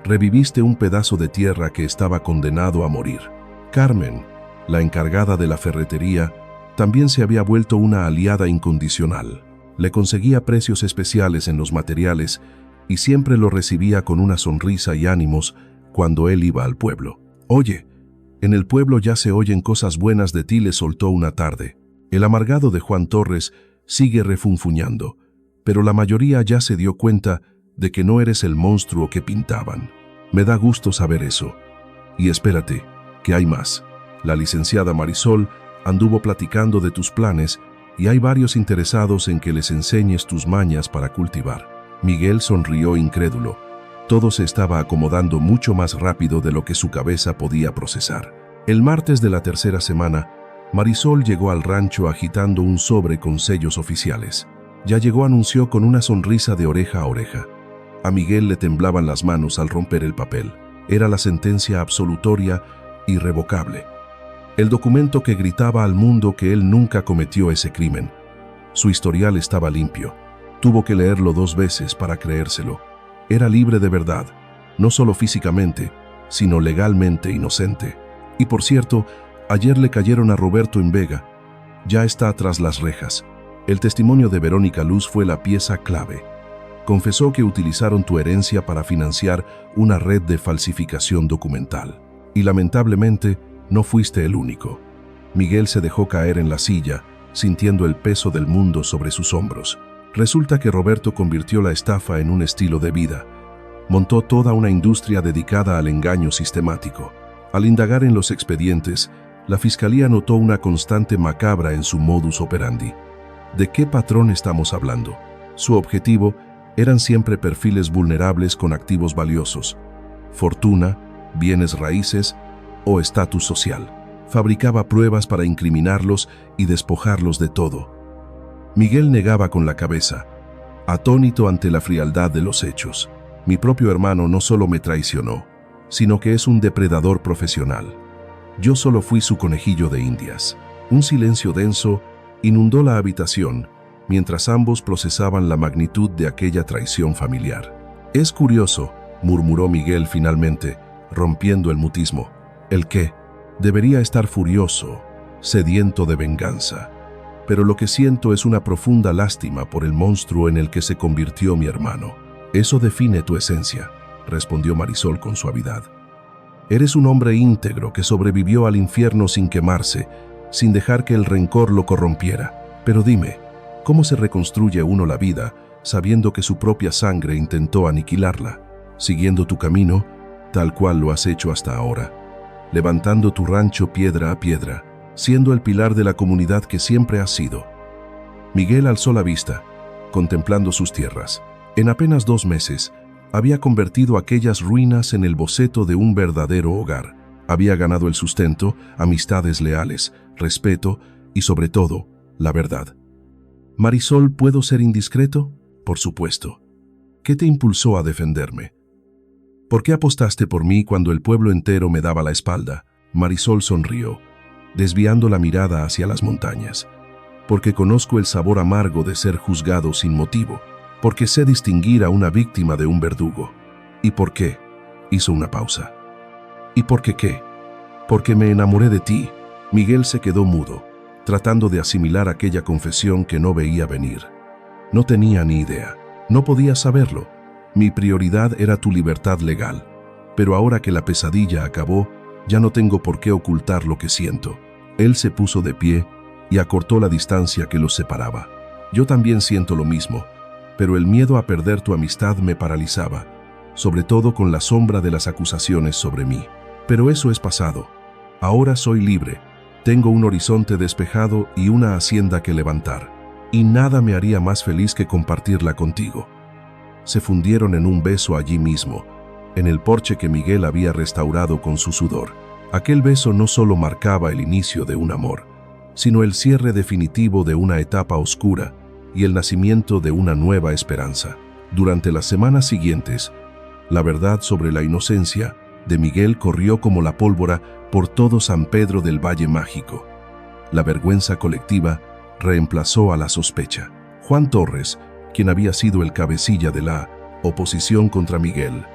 Reviviste un pedazo de tierra que estaba condenado a morir. Carmen, la encargada de la ferretería, también se había vuelto una aliada incondicional. Le conseguía precios especiales en los materiales y siempre lo recibía con una sonrisa y ánimos cuando él iba al pueblo. Oye, en el pueblo ya se oyen cosas buenas de ti, le soltó una tarde. El amargado de Juan Torres sigue refunfuñando, pero la mayoría ya se dio cuenta de que no eres el monstruo que pintaban. Me da gusto saber eso. Y espérate, que hay más. La licenciada Marisol anduvo platicando de tus planes y hay varios interesados en que les enseñes tus mañas para cultivar. Miguel sonrió incrédulo. Todo se estaba acomodando mucho más rápido de lo que su cabeza podía procesar. El martes de la 3ª semana, Marisol llegó al rancho agitando un sobre con sellos oficiales. Ya llegó, anunció con una sonrisa de oreja a oreja. A Miguel le temblaban las manos al romper el papel. Era la sentencia absolutoria irrevocable. El documento que gritaba al mundo que él nunca cometió ese crimen. Su historial estaba limpio. Tuvo que leerlo 2 veces para creérselo. Era libre de verdad, no solo físicamente, sino legalmente inocente. Y por cierto, ayer le cayeron a Roberto en Vega. Ya está tras las rejas. El testimonio de Verónica Luz fue la pieza clave. Confesó que utilizaron tu herencia para financiar una red de falsificación documental. Y lamentablemente, no fuiste el único. Miguel se dejó caer en la silla, sintiendo el peso del mundo sobre sus hombros. Resulta que Roberto convirtió la estafa en un estilo de vida. Montó toda una industria dedicada al engaño sistemático. Al indagar en los expedientes, la fiscalía notó una constante macabra en su modus operandi. ¿De qué patrón estamos hablando? Su objetivo eran siempre perfiles vulnerables con activos valiosos, fortuna, bienes raíces o estatus social. Fabricaba pruebas para incriminarlos y despojarlos de todo. Miguel negaba con la cabeza, atónito ante la frialdad de los hechos. Mi propio hermano no solo me traicionó, sino que es un depredador profesional. Yo solo fui su conejillo de indias. Un silencio denso inundó la habitación, mientras ambos procesaban la magnitud de aquella traición familiar. Es curioso, murmuró Miguel finalmente, rompiendo el mutismo. ¿El qué? Debería estar furioso, sediento de venganza, pero lo que siento es una profunda lástima por el monstruo en el que se convirtió mi hermano. Eso define tu esencia, respondió Marisol con suavidad. Eres un hombre íntegro que sobrevivió al infierno sin quemarse, sin dejar que el rencor lo corrompiera. Pero dime, ¿cómo se reconstruye uno la vida sabiendo que su propia sangre intentó aniquilarla? Siguiendo tu camino, tal cual lo has hecho hasta ahora, levantando tu rancho piedra a piedra, siendo el pilar de la comunidad que siempre has sido. Miguel alzó la vista, contemplando sus tierras. En apenas 2 meses, había convertido aquellas ruinas en el boceto de un verdadero hogar. Había ganado el sustento, amistades leales, respeto y, sobre todo, la verdad. Marisol, ¿puedo ser indiscreto? Por supuesto. ¿Qué te impulsó a defenderme? ¿Por qué apostaste por mí cuando el pueblo entero me daba la espalda? Marisol sonrió, desviando la mirada hacia las montañas. Porque conozco el sabor amargo de ser juzgado sin motivo. Porque sé distinguir a una víctima de un verdugo. ¿Y por qué? Hizo una pausa. ¿Y por qué qué? Porque me enamoré de ti. Miguel se quedó mudo, tratando de asimilar aquella confesión que no veía venir. No tenía ni idea. No podía saberlo. Mi prioridad era tu libertad legal. Pero ahora que la pesadilla acabó, ya no tengo por qué ocultar lo que siento. Él se puso de pie y acortó la distancia que los separaba. Yo también siento lo mismo, pero el miedo a perder tu amistad me paralizaba, sobre todo con la sombra de las acusaciones sobre mí. Pero eso es pasado. Ahora soy libre, tengo un horizonte despejado y una hacienda que levantar, y nada me haría más feliz que compartirla contigo. Se fundieron en un beso allí mismo, en el porche que Miguel había restaurado con su sudor. Aquel beso no solo marcaba el inicio de un amor, sino el cierre definitivo de una etapa oscura y el nacimiento de una nueva esperanza. Durante las semanas siguientes, la verdad sobre la inocencia de Miguel corrió como la pólvora por todo San Pedro del Valle Mágico. La vergüenza colectiva reemplazó a la sospecha. Juan Torres, quien había sido el cabecilla de la oposición contra Miguel,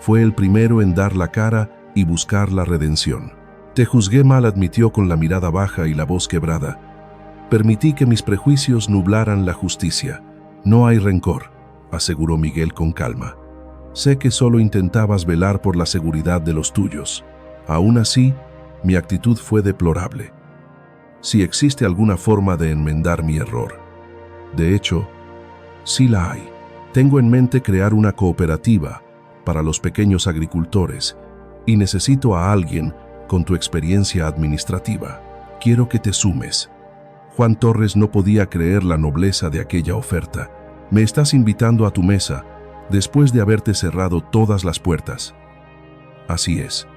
fue el primero en dar la cara y buscar la redención. Te juzgué mal, admitió con la mirada baja y la voz quebrada. Permití que mis prejuicios nublaran la justicia. No hay rencor, aseguró Miguel con calma. Sé que solo intentabas velar por la seguridad de los tuyos. Aún así, mi actitud fue deplorable. Si existe alguna forma de enmendar mi error. De hecho, sí la hay. Tengo en mente crear una cooperativa para los pequeños agricultores y necesito a alguien con tu experiencia administrativa. Quiero que te sumes. Juan Torres no podía creer la nobleza de aquella oferta. Me estás invitando a tu mesa después de haberte cerrado todas las puertas. Así es.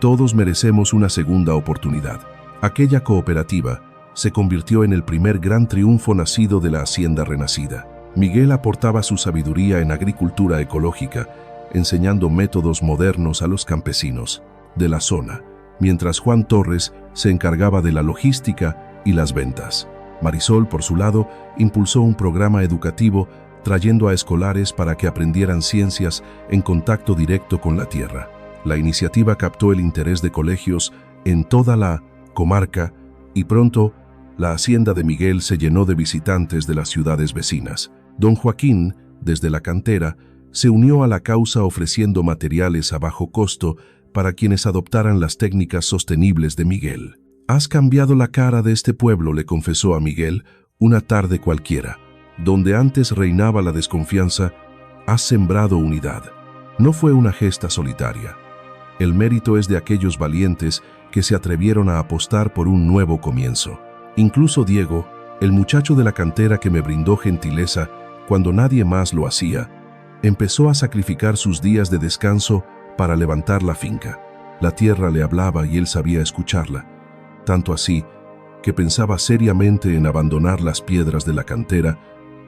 Todos merecemos una segunda oportunidad. Aquella cooperativa se convirtió en el primer gran triunfo nacido de la hacienda renacida. Miguel aportaba su sabiduría en agricultura ecológica, enseñando métodos modernos a los campesinos de la zona, mientras Juan Torres se encargaba de la logística y las ventas. Marisol, por su lado, impulsó un programa educativo trayendo a escolares para que aprendieran ciencias en contacto directo con la tierra. La iniciativa captó el interés de colegios en toda la comarca y pronto la hacienda de Miguel se llenó de visitantes de las ciudades vecinas. Don Joaquín, desde la cantera, se unió a la causa ofreciendo materiales a bajo costo para quienes adoptaran las técnicas sostenibles de Miguel. Has cambiado la cara de este pueblo, le confesó a Miguel una tarde cualquiera. Donde antes reinaba la desconfianza, has sembrado unidad. No fue una gesta solitaria. El mérito es de aquellos valientes que se atrevieron a apostar por un nuevo comienzo. Incluso Diego, el muchacho de la cantera que me brindó gentileza cuando nadie más lo hacía, empezó a sacrificar sus días de descanso para levantar la finca. La tierra le hablaba y él sabía escucharla, tanto así que pensaba seriamente en abandonar las piedras de la cantera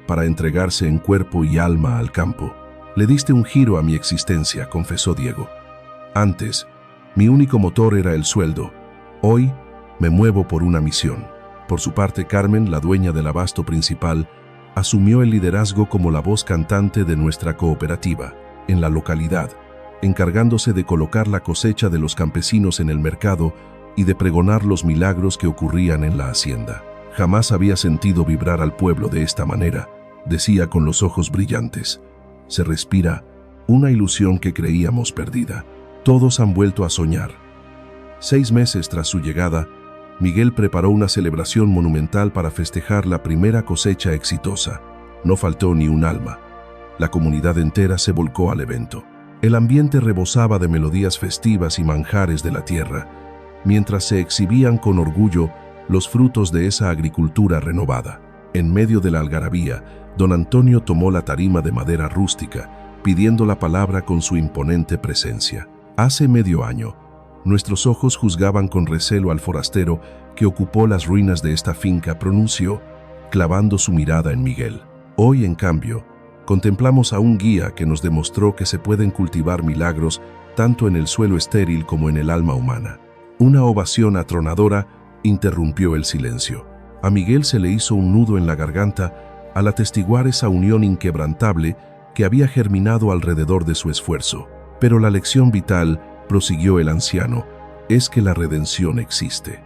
para entregarse en cuerpo y alma al campo. Le diste un giro a mi existencia, confesó Diego. Antes, mi único motor era el sueldo. Hoy, me muevo por una misión. Por su parte, Carmen, la dueña del abasto principal, asumió el liderazgo como la voz cantante de nuestra cooperativa en la localidad, encargándose de colocar la cosecha de los campesinos en el mercado y de pregonar los milagros que ocurrían en la hacienda. Jamás había sentido vibrar al pueblo de esta manera, decía con los ojos brillantes. Se respira una ilusión que creíamos perdida. Todos han vuelto a soñar. 6 meses tras su llegada, Miguel preparó una celebración monumental para festejar la primera cosecha exitosa. No faltó ni un alma. La comunidad entera se volcó al evento. El ambiente rebosaba de melodías festivas y manjares de la tierra, mientras se exhibían con orgullo los frutos de esa agricultura renovada. En medio de la algarabía, don Antonio tomó la tarima de madera rústica, pidiendo la palabra con su imponente presencia. Hace medio año, nuestros ojos juzgaban con recelo al forastero que ocupó las ruinas de esta finca, pronunció, clavando su mirada en Miguel. Hoy, en cambio, contemplamos a un guía que nos demostró que se pueden cultivar milagros tanto en el suelo estéril como en el alma humana. Una ovación atronadora interrumpió el silencio. A Miguel se le hizo un nudo en la garganta al atestiguar esa unión inquebrantable que había germinado alrededor de su esfuerzo. Pero la lección vital, prosiguió el anciano, es que la redención existe.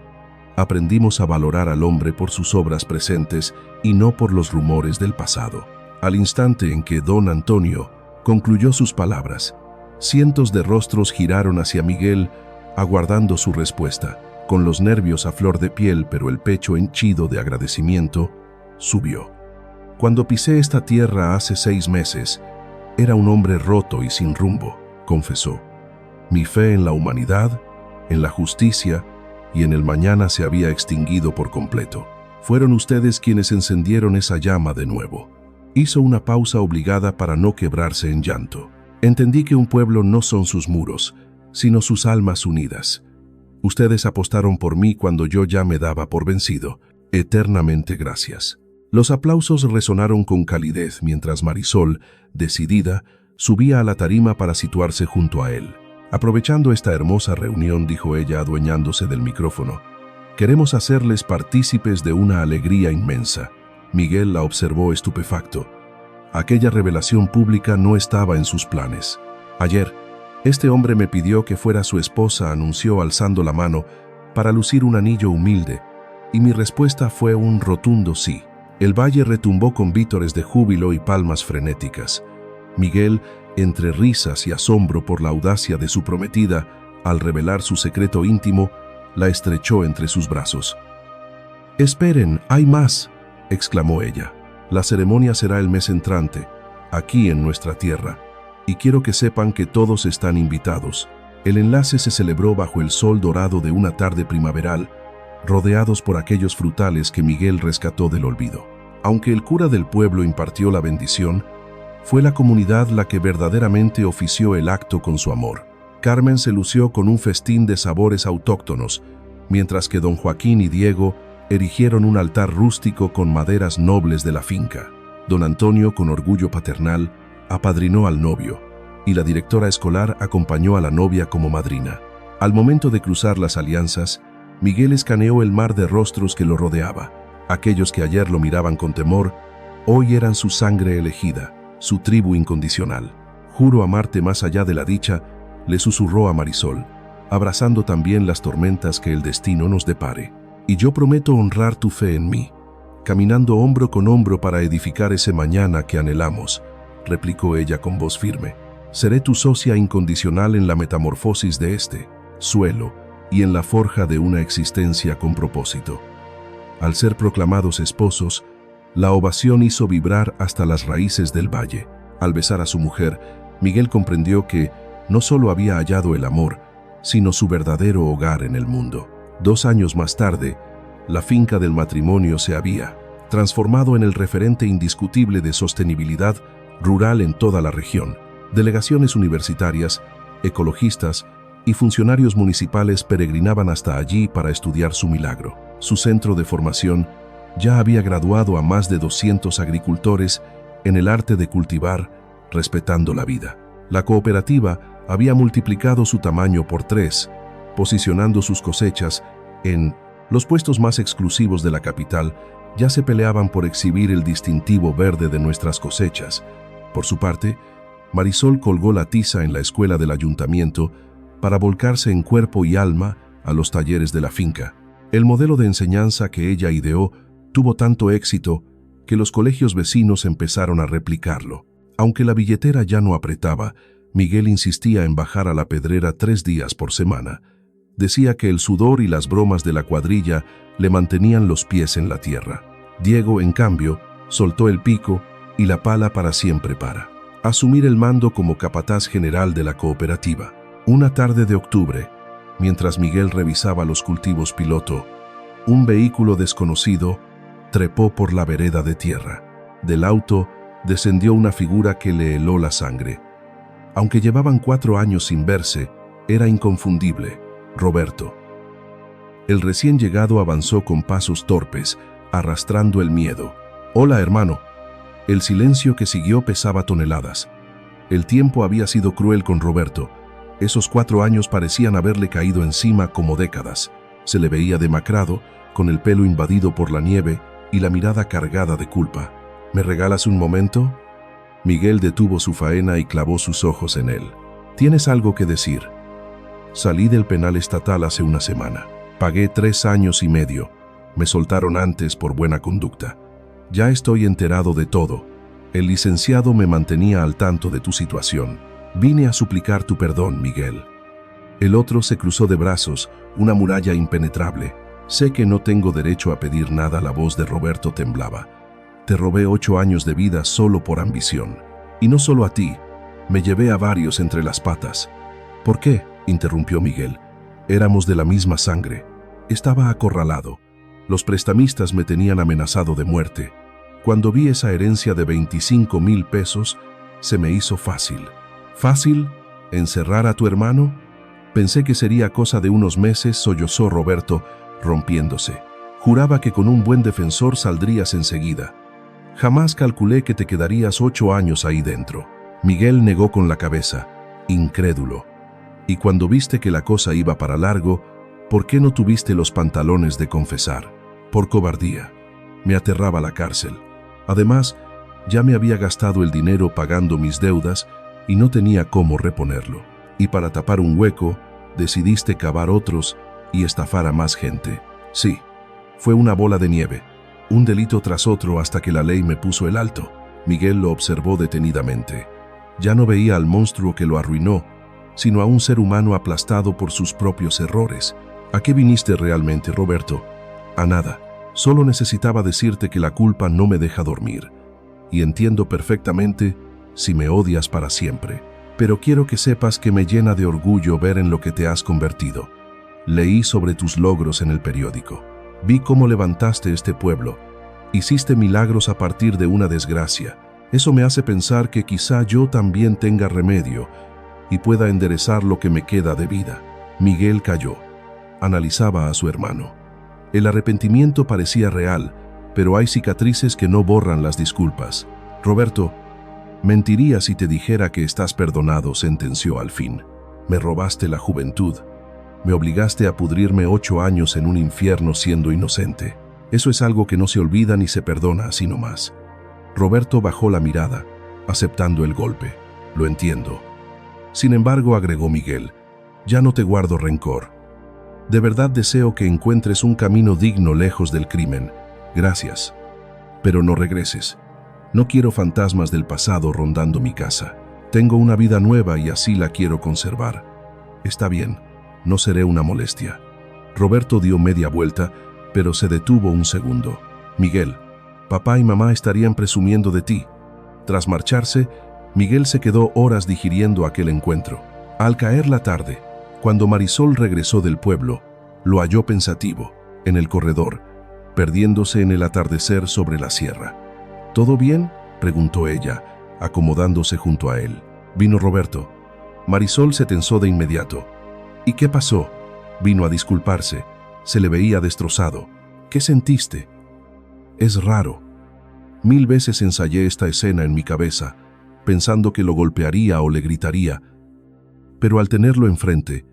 Aprendimos a valorar al hombre por sus obras presentes y no por los rumores del pasado. Al instante en que don Antonio concluyó sus palabras, cientos de rostros giraron hacia Miguel, aguardando su respuesta. Con los nervios a flor de piel, pero el pecho henchido de agradecimiento, subió. Cuando pisé esta tierra hace 6 meses, era un hombre roto y sin rumbo, confesó. Mi fe en la humanidad, en la justicia y en el mañana se había extinguido por completo. Fueron ustedes quienes encendieron esa llama de nuevo. Hizo una pausa obligada para no quebrarse en llanto. Entendí que un pueblo no son sus muros, sino sus almas unidas. Ustedes apostaron por mí cuando yo ya me daba por vencido. Eternamente gracias. Los aplausos resonaron con calidez mientras Marisol, decidida, subía a la tarima para situarse junto a él. Aprovechando esta hermosa reunión, dijo ella adueñándose del micrófono, queremos hacerles partícipes de una alegría inmensa. Miguel la observó estupefacto. Aquella revelación pública no estaba en sus planes. Ayer, este hombre me pidió que fuera su esposa, anunció alzando la mano, para lucir un anillo humilde, y mi respuesta fue un rotundo sí. El valle retumbó con vítores de júbilo y palmas frenéticas. Miguel, entre risas y asombro por la audacia de su prometida, al revelar su secreto íntimo, la estrechó entre sus brazos. «Esperen, hay más», exclamó ella. «La ceremonia será el mes entrante, aquí en nuestra tierra, y quiero que sepan que todos están invitados». El enlace se celebró bajo el sol dorado de una tarde primaveral, rodeados por aquellos frutales que Miguel rescató del olvido. Aunque el cura del pueblo impartió la bendición, fue la comunidad la que verdaderamente ofició el acto con su amor. Carmen se lució con un festín de sabores autóctonos, mientras que don Joaquín y Diego erigieron un altar rústico con maderas nobles de la finca. Don Antonio, con orgullo paternal, apadrinó al novio, y la directora escolar acompañó a la novia como madrina. Al momento de cruzar las alianzas, Miguel escaneó el mar de rostros que lo rodeaba. Aquellos que ayer lo miraban con temor, hoy eran su sangre elegida, su tribu incondicional. «Juro amarte más allá de la dicha», le susurró a Marisol, abrazando también las tormentas que el destino nos depare. «Y yo prometo honrar tu fe en mí, caminando hombro con hombro para edificar ese mañana que anhelamos», replicó ella con voz firme. «Seré tu socia incondicional en la metamorfosis de este suelo y en la forja de una existencia con propósito». Al ser proclamados esposos, la ovación hizo vibrar hasta las raíces del valle. Al besar a su mujer, Miguel comprendió que no solo había hallado el amor, sino su verdadero hogar en el mundo. 2 años más tarde, la finca del matrimonio se había transformado en el referente indiscutible de sostenibilidad rural en toda la región. Delegaciones universitarias, ecologistas y funcionarios municipales peregrinaban hasta allí para estudiar su milagro. Su centro de formación ya había graduado a más de 200 agricultores en el arte de cultivar, respetando la vida. La cooperativa había multiplicado su tamaño por 3, posicionando sus cosechas en los puestos más exclusivos de la capital. Ya se peleaban por exhibir el distintivo verde de nuestras cosechas. Por su parte, Marisol colgó la tiza en la escuela del ayuntamiento para volcarse en cuerpo y alma a los talleres de la finca. El modelo de enseñanza que ella ideó tuvo tanto éxito que los colegios vecinos empezaron a replicarlo. Aunque la billetera ya no apretaba, Miguel insistía en bajar a la pedrera 3 días por semana. Decía que el sudor y las bromas de la cuadrilla le mantenían los pies en la tierra. Diego, en cambio, soltó el pico y la pala para siempre para asumir el mando como capataz general de la cooperativa. Una tarde de octubre, mientras Miguel revisaba los cultivos piloto, un vehículo desconocido trepó por la vereda de tierra. Del auto descendió una figura que le heló la sangre. Aunque llevaban 4 años sin verse, era inconfundible: Roberto. El recién llegado avanzó con pasos torpes, arrastrando el miedo. «Hola, hermano». El silencio que siguió pesaba toneladas. El tiempo había sido cruel con Roberto. Esos 4 años parecían haberle caído encima como décadas. Se le veía demacrado, con el pelo invadido por la nieve y la mirada cargada de culpa. «¿Me regalas un momento?». Miguel detuvo su faena y clavó sus ojos en él. «¿Tienes algo que decir?». «Salí del penal estatal hace una semana. Pagué 3 años y medio. Me soltaron antes por buena conducta. Ya estoy enterado de todo. El licenciado me mantenía al tanto de tu situación. Vine a suplicar tu perdón, Miguel». El otro se cruzó de brazos, una muralla impenetrable. «Sé que no tengo derecho a pedir nada». La voz de Roberto temblaba. «Te robé 8 años de vida solo por ambición. Y no solo a ti, me llevé a varios entre las patas». «¿Por qué?», interrumpió Miguel. «Éramos de la misma sangre. Estaba acorralado. Los prestamistas me tenían amenazado de muerte. Cuando vi esa herencia de 25,000 pesos, se me hizo fácil». «¿Fácil? ¿Encerrar a tu hermano?». «Pensé que sería cosa de unos meses», sollozó Roberto, rompiéndose. «Juraba que con un buen defensor saldrías enseguida. Jamás calculé que te quedarías 8 años ahí dentro». Miguel negó con la cabeza, incrédulo. «Y cuando viste que la cosa iba para largo, ¿por qué no tuviste los pantalones de confesar?». «Por cobardía. Me aterraba la cárcel. Además, ya me había gastado el dinero pagando mis deudas y no tenía cómo reponerlo. Y para tapar un hueco, decidiste cavar otros y estafar a más gente». «Sí, fue una bola de nieve, un delito tras otro hasta que la ley me puso el alto». Miguel lo observó detenidamente. Ya no veía al monstruo que lo arruinó, sino a un ser humano aplastado por sus propios errores. «¿A qué viniste realmente, Roberto?». «A nada. Solo necesitaba decirte que la culpa no me deja dormir. Y entiendo perfectamente si me odias para siempre. Pero quiero que sepas que me llena de orgullo ver en lo que te has convertido. Leí sobre tus logros en el periódico. Vi cómo levantaste este pueblo. Hiciste milagros a partir de una desgracia. Eso me hace pensar que quizá yo también tenga remedio y pueda enderezar lo que me queda de vida». Miguel calló. Analizaba a su hermano. El arrepentimiento parecía real, pero hay cicatrices que no borran las disculpas. «Roberto, mentiría si te dijera que estás perdonado», sentenció al fin. «Me robaste la juventud. Me obligaste a pudrirme 8 años en un infierno siendo inocente. Eso es algo que no se olvida ni se perdona así nomás». Roberto bajó la mirada, aceptando el golpe. «Lo entiendo. Sin embargo», agregó Miguel, «ya no te guardo rencor. De verdad deseo que encuentres un camino digno lejos del crimen. Gracias. Pero no regreses. No quiero fantasmas del pasado rondando mi casa. Tengo una vida nueva y así la quiero conservar». «Está bien, no seré una molestia». Roberto dio media vuelta, pero se detuvo un segundo. «Miguel, papá y mamá estarían presumiendo de ti». Tras marcharse, Miguel se quedó horas digiriendo aquel encuentro. Al caer la tarde, cuando Marisol regresó del pueblo, lo halló pensativo, en el corredor, perdiéndose en el atardecer sobre la sierra. «¿Todo bien?», preguntó ella, acomodándose junto a él. «Vino Roberto». Marisol se tensó de inmediato. «¿Y qué pasó?». «Vino a disculparse. Se le veía destrozado». «¿Qué sentiste?». «Es raro. 1000 veces ensayé esta escena en mi cabeza, pensando que lo golpearía o le gritaría. Pero al tenerlo enfrente,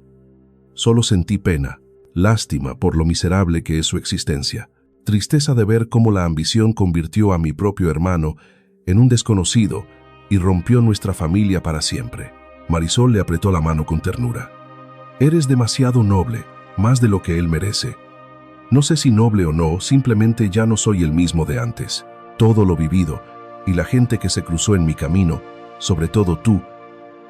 solo sentí pena, lástima por lo miserable que es su existencia, tristeza de ver cómo la ambición convirtió a mi propio hermano en un desconocido y rompió nuestra familia para siempre». Marisol le apretó la mano con ternura. «Eres demasiado noble. más de lo que él merece. No sé si noble o no, simplemente ya no soy el mismo de antes. Todo lo vivido y la gente que se cruzó en mi camino, sobre todo tú,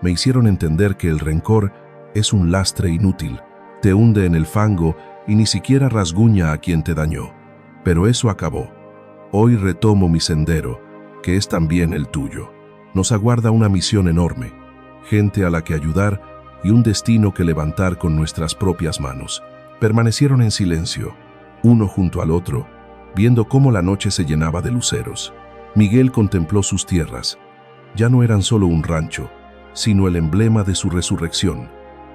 me hicieron entender que el rencor es un lastre inútil. Te hunde en el fango y ni siquiera rasguña a quien te dañó. Pero eso acabó. Hoy retomo mi sendero, que es también el tuyo. Nos aguarda una misión enorme, gente a la que ayudar y un destino que levantar con nuestras propias manos. Permanecieron en silencio, uno junto al otro, viendo cómo la noche se llenaba de luceros. Miguel contempló sus tierras. Ya no eran solo un rancho, sino el emblema de su resurrección,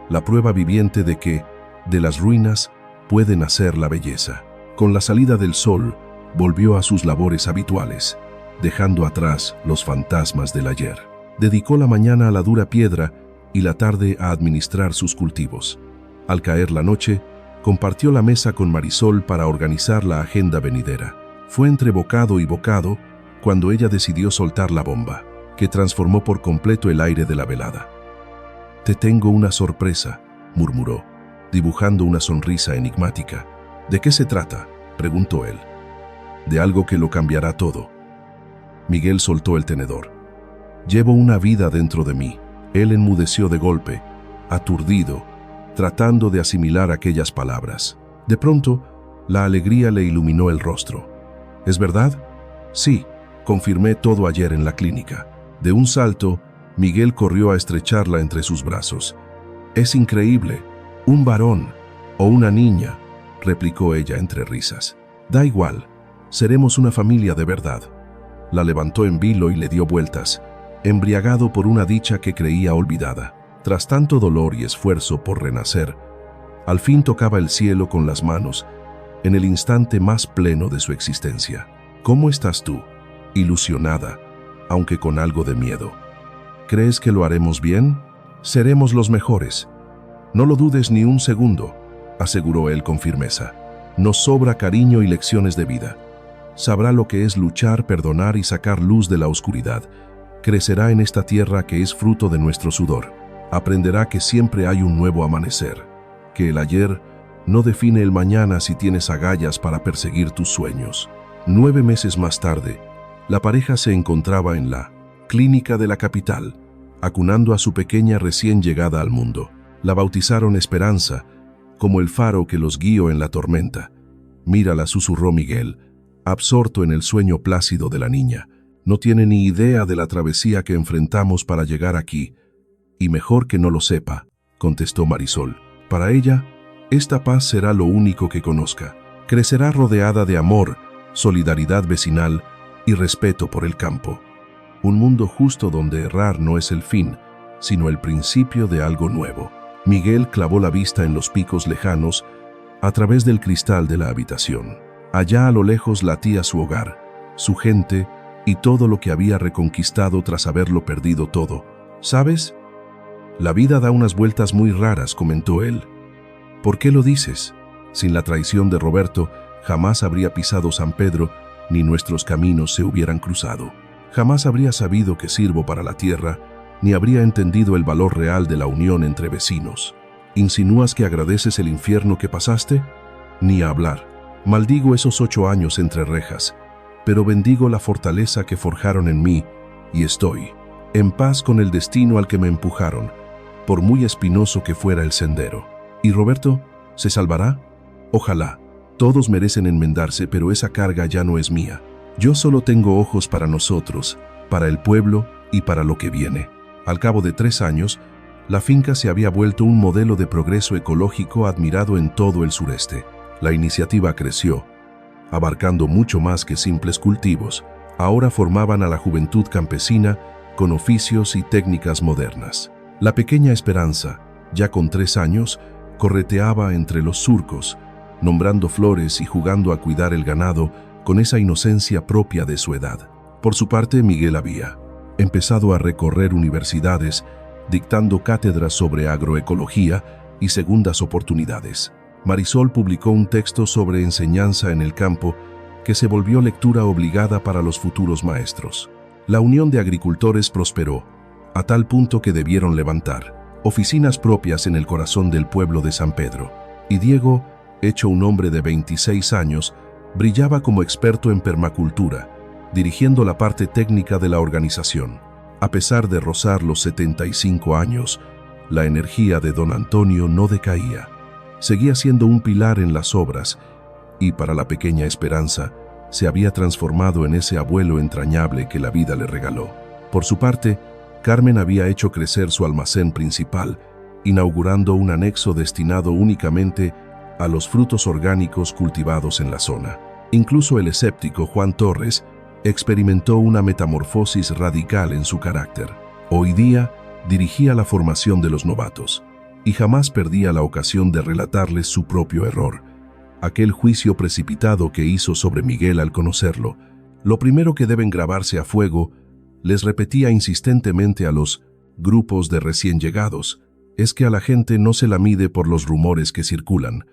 la prueba viviente de que, de las ruinas, puede nacer la belleza. Con la salida del sol, volvió a sus labores habituales, dejando atrás los fantasmas del ayer. Dedicó la mañana a la dura piedra y la tarde a administrar sus cultivos. Al caer la noche, compartió la mesa con Marisol para organizar la agenda venidera. Fue entre bocado y bocado cuando ella decidió soltar la bomba, que transformó por completo el aire de la velada. «Te tengo una sorpresa», murmuró, dibujando una sonrisa enigmática. «¿De qué se trata?», preguntó él. «De algo que lo cambiará todo». Miguel soltó el tenedor. «Llevo una vida dentro de mí». Él enmudeció de golpe, aturdido, tratando de asimilar aquellas palabras. De pronto, la alegría le iluminó el rostro. «¿Es verdad?». «Sí», confirmé todo ayer en la clínica. De un salto, Miguel corrió a estrecharla entre sus brazos. «Es increíble. ¿Un varón o una niña?», replicó ella entre risas. «Da igual. Seremos una familia de verdad». La levantó en vilo y le dio vueltas, embriagado por una dicha que creía olvidada. Tras tanto dolor y esfuerzo por renacer, al fin tocaba el cielo con las manos, en el instante más pleno de su existencia. «¿Cómo estás tú?», ilusionada, aunque con algo de miedo. «¿Crees que lo haremos bien? Seremos los mejores. No lo dudes ni un segundo», aseguró él con firmeza. «Nos sobra cariño y lecciones de vida. Sabrá lo que es luchar, perdonar y sacar luz de la oscuridad. Crecerá en esta tierra que es fruto de nuestro sudor. Aprenderá que siempre hay un nuevo amanecer, que el ayer no define el mañana si tienes agallas para perseguir tus sueños». 9 meses más tarde, la pareja se encontraba en la clínica de la capital, acunando a su pequeña recién llegada al mundo. La bautizaron Esperanza, como el faro que los guió en la tormenta. «Mírala», susurró Miguel, absorto en el sueño plácido de la niña. «No tiene ni idea de la travesía que enfrentamos para llegar aquí, y mejor que no lo sepa», contestó Marisol. «Para ella, esta paz será lo único que conozca. Crecerá rodeada de amor, solidaridad vecinal y respeto por el campo. Un mundo justo donde errar no es el fin, sino el principio de algo nuevo». Miguel clavó la vista en los picos lejanos a través del cristal de la habitación. Allá a lo lejos latía su hogar, su gente y todo lo que había reconquistado tras haberlo perdido todo. «¿Sabes? La vida da unas vueltas muy raras», comentó él. «¿Por qué lo dices? Sin la traición de Roberto, jamás habría pisado San Pedro, ni nuestros caminos se hubieran cruzado. Jamás habría sabido que sirvo para la tierra, ni habría entendido el valor real de la unión entre vecinos. ¿Insinúas que agradeces el infierno que pasaste? Ni hablar. Maldigo esos 8 años entre rejas, pero bendigo la fortaleza que forjaron en mí, y estoy en paz con el destino al que me empujaron, por muy espinoso que fuera el sendero. ¿Y Roberto se salvará? Ojalá. Todos merecen enmendarse, pero esa carga ya no es mía. Yo solo tengo ojos para nosotros, para el pueblo y para lo que viene». Al cabo de 3 años, la finca se había vuelto un modelo de progreso ecológico admirado en todo el sureste. La iniciativa creció, abarcando mucho más que simples cultivos. Ahora formaban a la juventud campesina con oficios y técnicas modernas. La pequeña Esperanza, ya con 3 años, correteaba entre los surcos, nombrando flores y jugando a cuidar el ganado con esa inocencia propia de su edad. Por su parte, Miguel había empezado a recorrer universidades, dictando cátedras sobre agroecología y segundas oportunidades. Marisol publicó un texto sobre enseñanza en el campo que se volvió lectura obligada para los futuros maestros. La Unión de Agricultores prosperó, a tal punto que debieron levantar oficinas propias en el corazón del pueblo de San Pedro. Y Diego, hecho un hombre de 26 años, brillaba como experto en permacultura, dirigiendo la parte técnica de la organización. A pesar de rozar los 75 años, la energía de don Antonio no decaía. Seguía siendo un pilar en las obras y, para la pequeña Esperanza, se había transformado en ese abuelo entrañable que la vida le regaló. Por su parte, Carmen había hecho crecer su almacén principal, inaugurando un anexo destinado únicamente a los frutos orgánicos cultivados en la zona. Incluso el escéptico Juan Torres experimentó una metamorfosis radical en su carácter. Hoy día dirigía la formación de los novatos y jamás perdía la ocasión de relatarles su propio error, aquel juicio precipitado que hizo sobre Miguel al conocerlo. Lo primero que deben grabarse a fuego, les repetía insistentemente a los grupos de recién llegados, es que a la gente no se la mide por los rumores que circulan,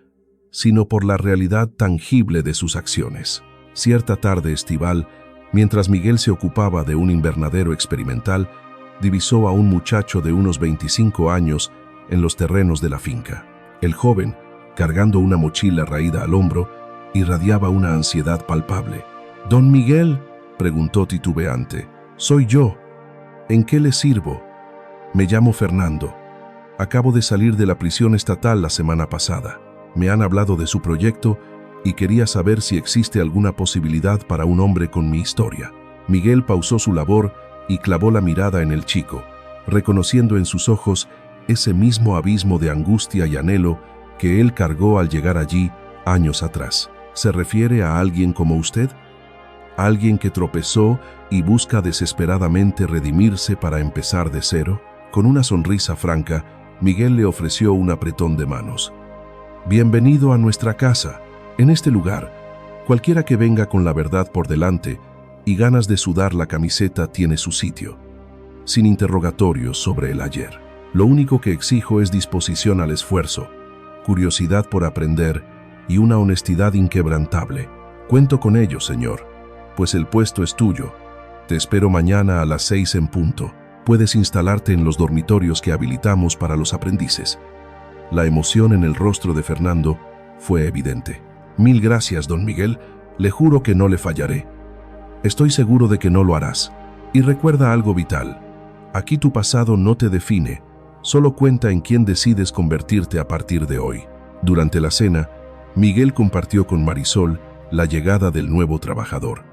sino por la realidad tangible de sus acciones. Cierta tarde estival, mientras Miguel se ocupaba de un invernadero experimental, divisó a un muchacho de unos 25 años en los terrenos de la finca. El joven, cargando una mochila raída al hombro, irradiaba una ansiedad palpable. «¿Don Miguel?», preguntó titubeante. «Soy yo. ¿En qué le sirvo?» «Me llamo Fernando. Acabo de salir de la prisión estatal la semana pasada. Me han hablado de su proyecto y quería saber si existe alguna posibilidad para un hombre con mi historia». Miguel pausó su labor y clavó la mirada en el chico, reconociendo en sus ojos ese mismo abismo de angustia y anhelo que él cargó al llegar allí años atrás. ¿Se refiere a alguien como usted? ¿Alguien que tropezó y busca desesperadamente redimirse para empezar de cero? Con una sonrisa franca, Miguel le ofreció un apretón de manos. «Bienvenido a nuestra casa. En este lugar, cualquiera que venga con la verdad por delante y ganas de sudar la camiseta tiene su sitio, sin interrogatorios sobre el ayer. Lo único que exijo es disposición al esfuerzo, curiosidad por aprender y una honestidad inquebrantable. Cuento con ello, señor, pues el puesto es tuyo. Te espero mañana a las 6 en punto. Puedes instalarte en los dormitorios que habilitamos para los aprendices». La emoción en el rostro de Fernando fue evidente. «Mil gracias, don Miguel. Le juro que no le fallaré. Estoy seguro de que no lo harás. Y recuerda algo vital. Aquí tu pasado no te define, solo cuenta en quién decides convertirte a partir de hoy». Durante la cena, Miguel compartió con Marisol la llegada del nuevo trabajador.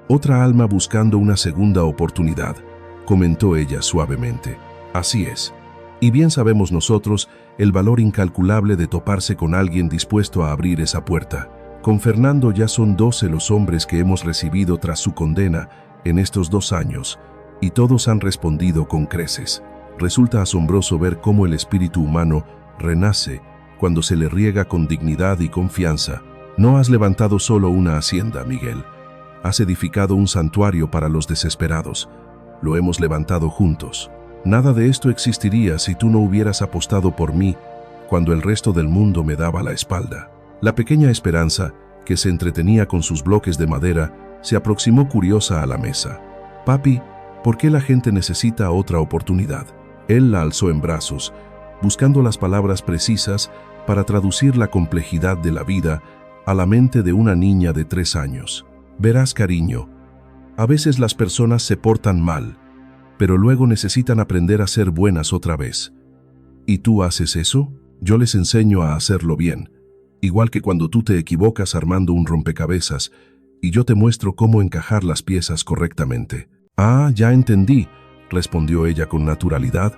«Otra alma buscando una segunda oportunidad», comentó ella suavemente. «Así es. Y bien sabemos nosotros el valor incalculable de toparse con alguien dispuesto a abrir esa puerta. Con Fernando ya son 12 los hombres que hemos recibido tras su condena en estos 2 años, y todos han respondido con creces. Resulta asombroso ver cómo el espíritu humano renace cuando se le riega con dignidad y confianza. No has levantado solo una hacienda, Miguel. Has edificado un santuario para los desesperados. Lo hemos levantado juntos. Nada de esto existiría si tú no hubieras apostado por mí cuando el resto del mundo me daba la espalda». La pequeña Esperanza, que se entretenía con sus bloques de madera, se aproximó curiosa a la mesa. «Papi, ¿por qué la gente necesita otra oportunidad?». Él la alzó en brazos, buscando las palabras precisas para traducir la complejidad de la vida a la mente de una niña de 3 años. «Verás, cariño, a veces las personas se portan mal, pero luego necesitan aprender a ser buenas otra vez. ¿Y tú haces eso? Yo les enseño a hacerlo bien, igual que cuando tú te equivocas armando un rompecabezas y yo te muestro cómo encajar las piezas correctamente». «Ah, ya entendí», respondió ella con naturalidad,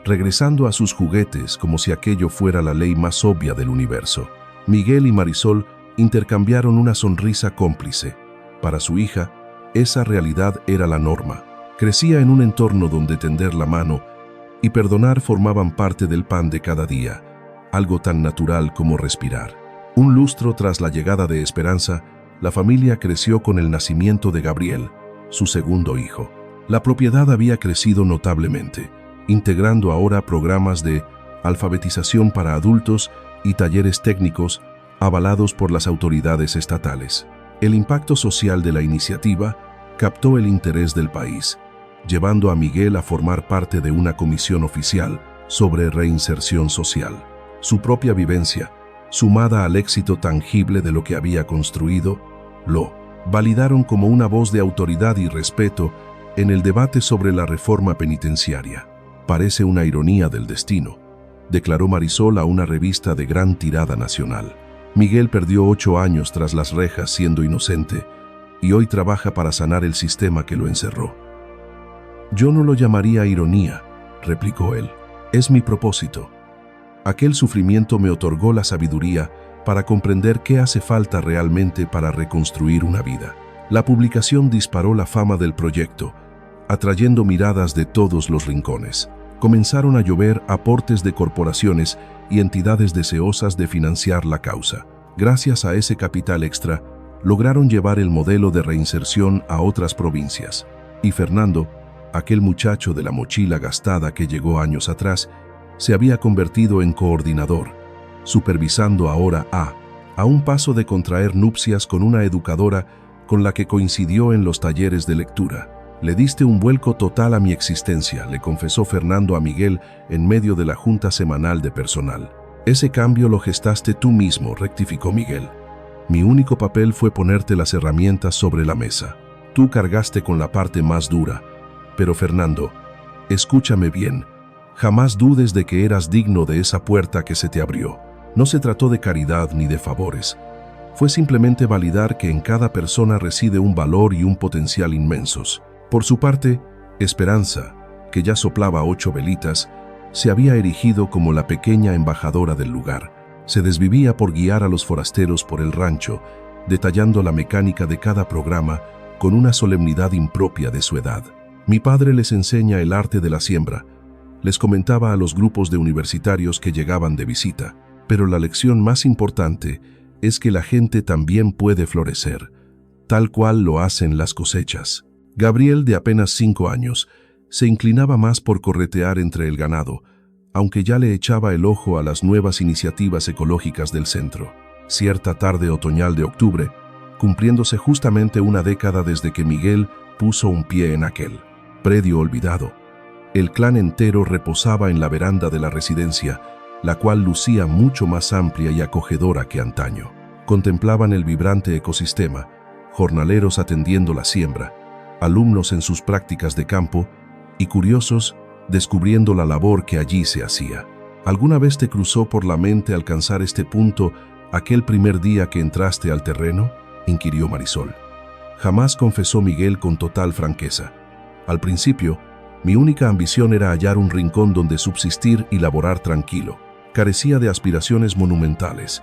regresando a sus juguetes como si aquello fuera la ley más obvia del universo. Miguel y Marisol intercambiaron una sonrisa cómplice. Para su hija, esa realidad era la norma. Crecía en un entorno donde tender la mano y perdonar formaban parte del pan de cada día, algo tan natural como respirar. Un lustro tras la llegada de Esperanza, la familia creció con el nacimiento de Gabriel, su segundo hijo. La propiedad había crecido notablemente, integrando ahora programas de alfabetización para adultos y talleres técnicos avalados por las autoridades estatales. El impacto social de la iniciativa captó el interés del país, llevando a Miguel a formar parte de una comisión oficial sobre reinserción social. Su propia vivencia, sumada al éxito tangible de lo que había construido, lo validaron como una voz de autoridad y respeto en el debate sobre la reforma penitenciaria. Parece una ironía del destino, declaró Marisol a una revista de gran tirada nacional. Miguel perdió 8 años tras las rejas siendo inocente y hoy trabaja para sanar el sistema que lo encerró. Yo no lo llamaría ironía, replicó él. Es mi propósito. Aquel sufrimiento me otorgó la sabiduría para comprender qué hace falta realmente para reconstruir una vida. La publicación disparó la fama del proyecto, atrayendo miradas de todos los rincones. Comenzaron a llover aportes de corporaciones y entidades deseosas de financiar la causa. Gracias a ese capital extra, lograron llevar el modelo de reinserción a otras provincias. Y Fernando, aquel muchacho de la mochila gastada que llegó años atrás, se había convertido en coordinador, supervisando ahora a un paso de contraer nupcias con una educadora con la que coincidió en los talleres de lectura. Le diste un vuelco total a mi existencia, le confesó Fernando a Miguel en medio de la junta semanal de personal. Ese cambio lo gestaste tú mismo, rectificó Miguel. Mi único papel fue ponerte las herramientas sobre la mesa. Tú cargaste con la parte más dura. Pero Fernando, escúchame bien, jamás dudes de que eras digno de esa puerta que se te abrió. No se trató de caridad ni de favores. Fue simplemente validar que en cada persona reside un valor y un potencial inmensos. Por su parte, Esperanza, que ya soplaba 8 velitas, se había erigido como la pequeña embajadora del lugar. Se desvivía por guiar a los forasteros por el rancho, detallando la mecánica de cada programa con una solemnidad impropia de su edad. Mi padre les enseña el arte de la siembra, les comentaba a los grupos de universitarios que llegaban de visita, pero la lección más importante es que la gente también puede florecer, tal cual lo hacen las cosechas. Gabriel, de apenas 5 años, se inclinaba más por corretear entre el ganado, aunque ya le echaba el ojo a las nuevas iniciativas ecológicas del centro. Cierta tarde otoñal de octubre, cumpliéndose justamente una década desde que Miguel puso un pie en aquel predio olvidado, el clan entero reposaba en la veranda de la residencia, la cual lucía mucho más amplia y acogedora que antaño. Contemplaban el vibrante ecosistema, jornaleros atendiendo la siembra, alumnos en sus prácticas de campo y curiosos descubriendo la labor que allí se hacía. ¿Alguna vez te cruzó por la mente alcanzar este punto aquel primer día que entraste al terreno?, inquirió Marisol. Jamás, confesó Miguel con total franqueza. Al principio, mi única ambición era hallar un rincón donde subsistir y laborar tranquilo. Carecía de aspiraciones monumentales.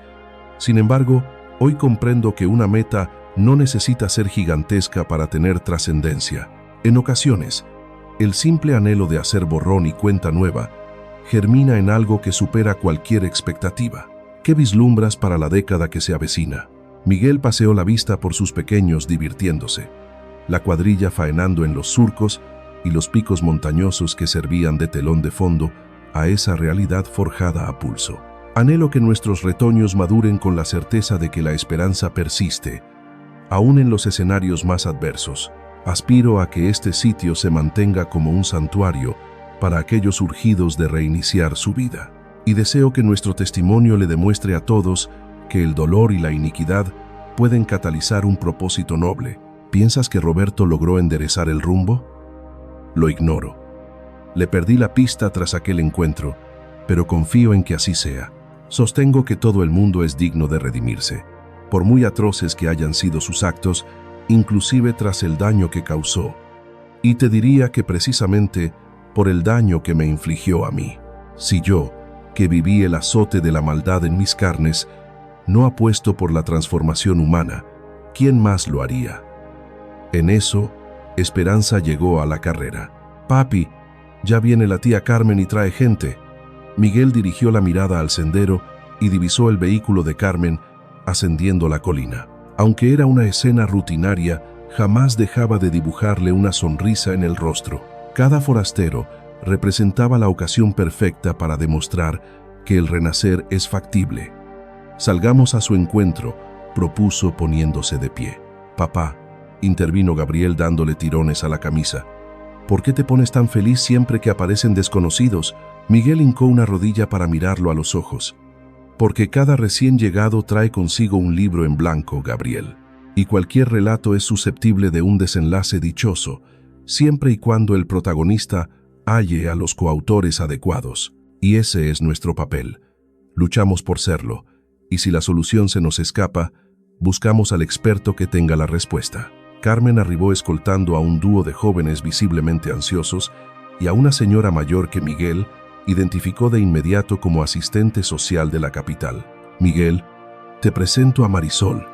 Sin embargo, hoy comprendo que una meta no necesita ser gigantesca para tener trascendencia. En ocasiones, el simple anhelo de hacer borrón y cuenta nueva germina en algo que supera cualquier expectativa. ¿Qué vislumbras para la década que se avecina? Miguel paseó la vista por sus pequeños divirtiéndose, la cuadrilla faenando en los surcos y los picos montañosos que servían de telón de fondo a esa realidad forjada a pulso. Anhelo que nuestros retoños maduren con la certeza de que la esperanza persiste, aún en los escenarios más adversos. Aspiro a que este sitio se mantenga como un santuario para aquellos urgidos de reiniciar su vida. Y deseo que nuestro testimonio le demuestre a todos que el dolor y la iniquidad pueden catalizar un propósito noble. ¿Piensas que Roberto logró enderezar el rumbo? Lo ignoro. Le perdí la pista tras aquel encuentro, pero confío en que así sea. Sostengo que todo el mundo es digno de redimirse, por muy atroces que hayan sido sus actos, inclusive tras el daño que causó. Y te diría que precisamente por el daño que me infligió a mí. Si yo, que viví el azote de la maldad en mis carnes, no apuesto por la transformación humana, ¿quién más lo haría? En eso, Esperanza llegó a la carrera. «Papi, ya viene la tía Carmen y trae gente». Miguel dirigió la mirada al sendero y divisó el vehículo de Carmen ascendiendo la colina. Aunque era una escena rutinaria, jamás dejaba de dibujarle una sonrisa en el rostro. Cada forastero representaba la ocasión perfecta para demostrar que el renacer es factible. «Salgamos a su encuentro», propuso poniéndose de pie. «Papá», intervino Gabriel dándole tirones a la camisa, «¿por qué te pones tan feliz siempre que aparecen desconocidos?». Miguel hincó una rodilla para mirarlo a los ojos. Porque cada recién llegado trae consigo un libro en blanco, Gabriel, y cualquier relato es susceptible de un desenlace dichoso, siempre y cuando el protagonista halle a los coautores adecuados. Y ese es nuestro papel. Luchamos por serlo, y si la solución se nos escapa, buscamos al experto que tenga la respuesta. Carmen arribó escoltando a un dúo de jóvenes visiblemente ansiosos y a una señora mayor que Miguel identificó de inmediato como asistente social de la capital. Miguel, te presento a Marisol,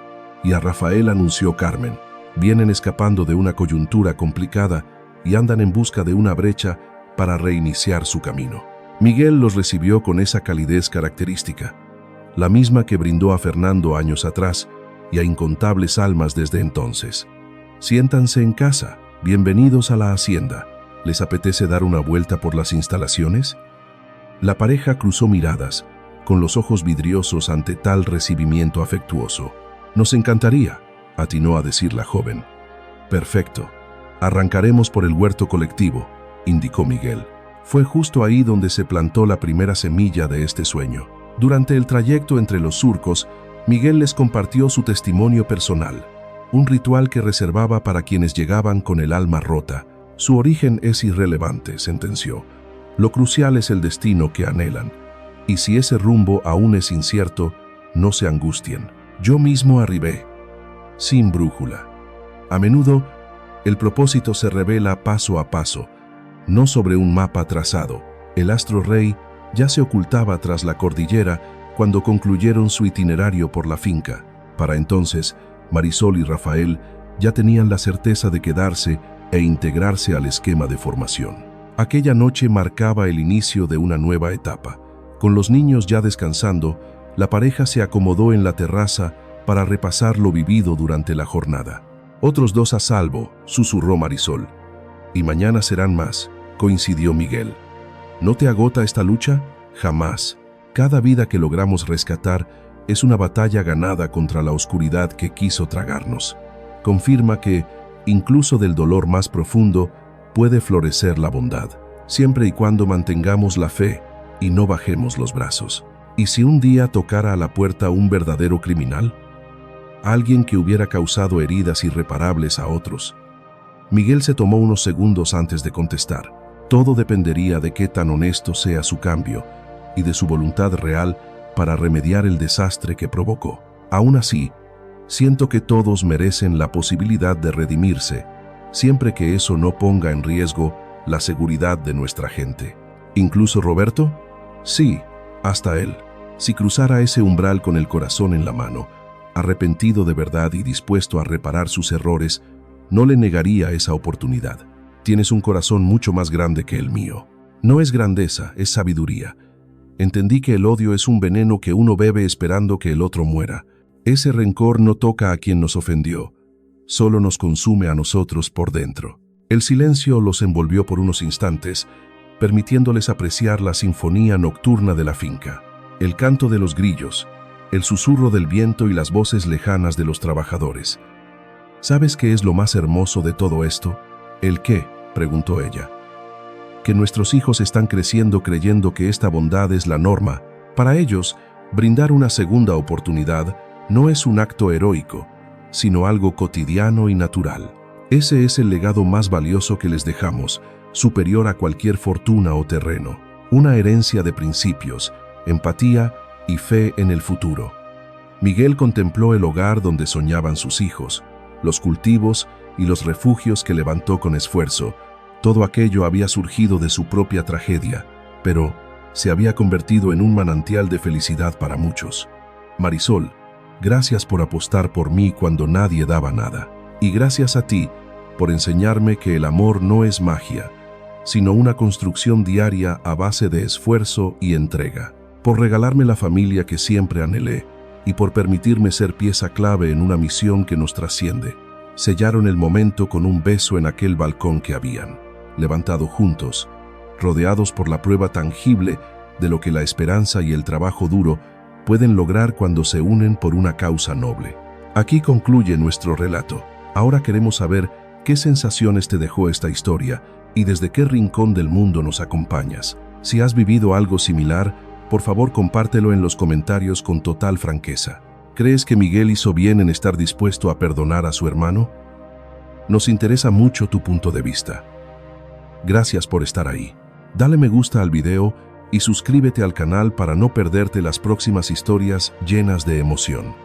y a Rafael, anunció Carmen. Vienen escapando de una coyuntura complicada y andan en busca de una brecha para reiniciar su camino. Miguel los recibió con esa calidez característica, la misma que brindó a Fernando años atrás y a incontables almas desde entonces. Siéntanse en casa, bienvenidos a la hacienda. ¿Les apetece dar una vuelta por las instalaciones? La pareja cruzó miradas, con los ojos vidriosos ante tal recibimiento afectuoso. Nos encantaría, atinó a decir la joven. Perfecto. Arrancaremos por el huerto colectivo, indicó Miguel. Fue justo ahí donde se plantó la primera semilla de este sueño. Durante el trayecto entre los surcos, Miguel les compartió su testimonio personal, un ritual que reservaba para quienes llegaban con el alma rota. Su origen es irrelevante, sentenció. Lo crucial es el destino que anhelan. Y si ese rumbo aún es incierto, no se angustien. Yo mismo arribé, sin brújula. A menudo, el propósito se revela paso a paso, no sobre un mapa trazado. El astro rey ya se ocultaba tras la cordillera cuando concluyeron su itinerario por la finca. Para entonces, Marisol y Rafael ya tenían la certeza de quedarse e integrarse al esquema de formación. Aquella noche marcaba el inicio de una nueva etapa. Con los niños ya descansando, la pareja se acomodó en la terraza para repasar lo vivido durante la jornada. Otros dos a salvo, susurró Marisol. Y mañana serán más, coincidió Miguel. ¿No te agota esta lucha? Jamás. Cada vida que logramos rescatar es una batalla ganada contra la oscuridad que quiso tragarnos. Confirma que, incluso del dolor más profundo, puede florecer la bondad, siempre y cuando mantengamos la fe y no bajemos los brazos. ¿Y si un día tocara a la puerta un verdadero criminal? Alguien que hubiera causado heridas irreparables a otros. Miguel se tomó unos segundos antes de contestar. Todo dependería de qué tan honesto sea su cambio y de su voluntad real para remediar el desastre que provocó. Aún así, siento que todos merecen la posibilidad de redimirse, siempre que eso no ponga en riesgo la seguridad de nuestra gente. ¿Incluso Roberto? Sí, hasta él. Si cruzara ese umbral con el corazón en la mano, arrepentido de verdad y dispuesto a reparar sus errores, no le negaría esa oportunidad. Tienes un corazón mucho más grande que el mío. No es grandeza, es sabiduría. Entendí que el odio es un veneno que uno bebe esperando que el otro muera. Ese rencor no toca a quien nos ofendió, solo nos consume a nosotros por dentro. El silencio los envolvió por unos instantes, permitiéndoles apreciar la sinfonía nocturna de la finca. El canto de los grillos, el susurro del viento y las voces lejanas de los trabajadores. ¿Sabes qué es lo más hermoso de todo esto? ¿El qué?, preguntó ella. Que nuestros hijos están creciendo creyendo que esta bondad es la norma. Para ellos, brindar una segunda oportunidad no es un acto heroico, sino algo cotidiano y natural. Ese es el legado más valioso que les dejamos, superior a cualquier fortuna o terreno. Una herencia de principios, empatía y fe en el futuro. Miguel contempló el hogar donde soñaban sus hijos, los cultivos y los refugios que levantó con esfuerzo. Todo aquello había surgido de su propia tragedia, pero se había convertido en un manantial de felicidad para muchos. Marisol, gracias por apostar por mí cuando nadie daba nada. Y gracias a ti por enseñarme que el amor no es magia, sino una construcción diaria a base de esfuerzo y entrega. Por regalarme la familia que siempre anhelé y por permitirme ser pieza clave en una misión que nos trasciende. Sellaron el momento con un beso en aquel balcón que habían levantado juntos, rodeados por la prueba tangible de lo que la esperanza y el trabajo duro pueden lograr cuando se unen por una causa noble. Aquí concluye nuestro relato. Ahora queremos saber qué sensaciones te dejó esta historia y desde qué rincón del mundo nos acompañas. Si has vivido algo similar, Por favor, compártelo en los comentarios con total franqueza. ¿Crees que Miguel hizo bien en estar dispuesto a perdonar a su hermano? Nos interesa mucho tu punto de vista. Gracias por estar ahí. Dale me gusta al video y suscríbete al canal para no perderte las próximas historias llenas de emoción.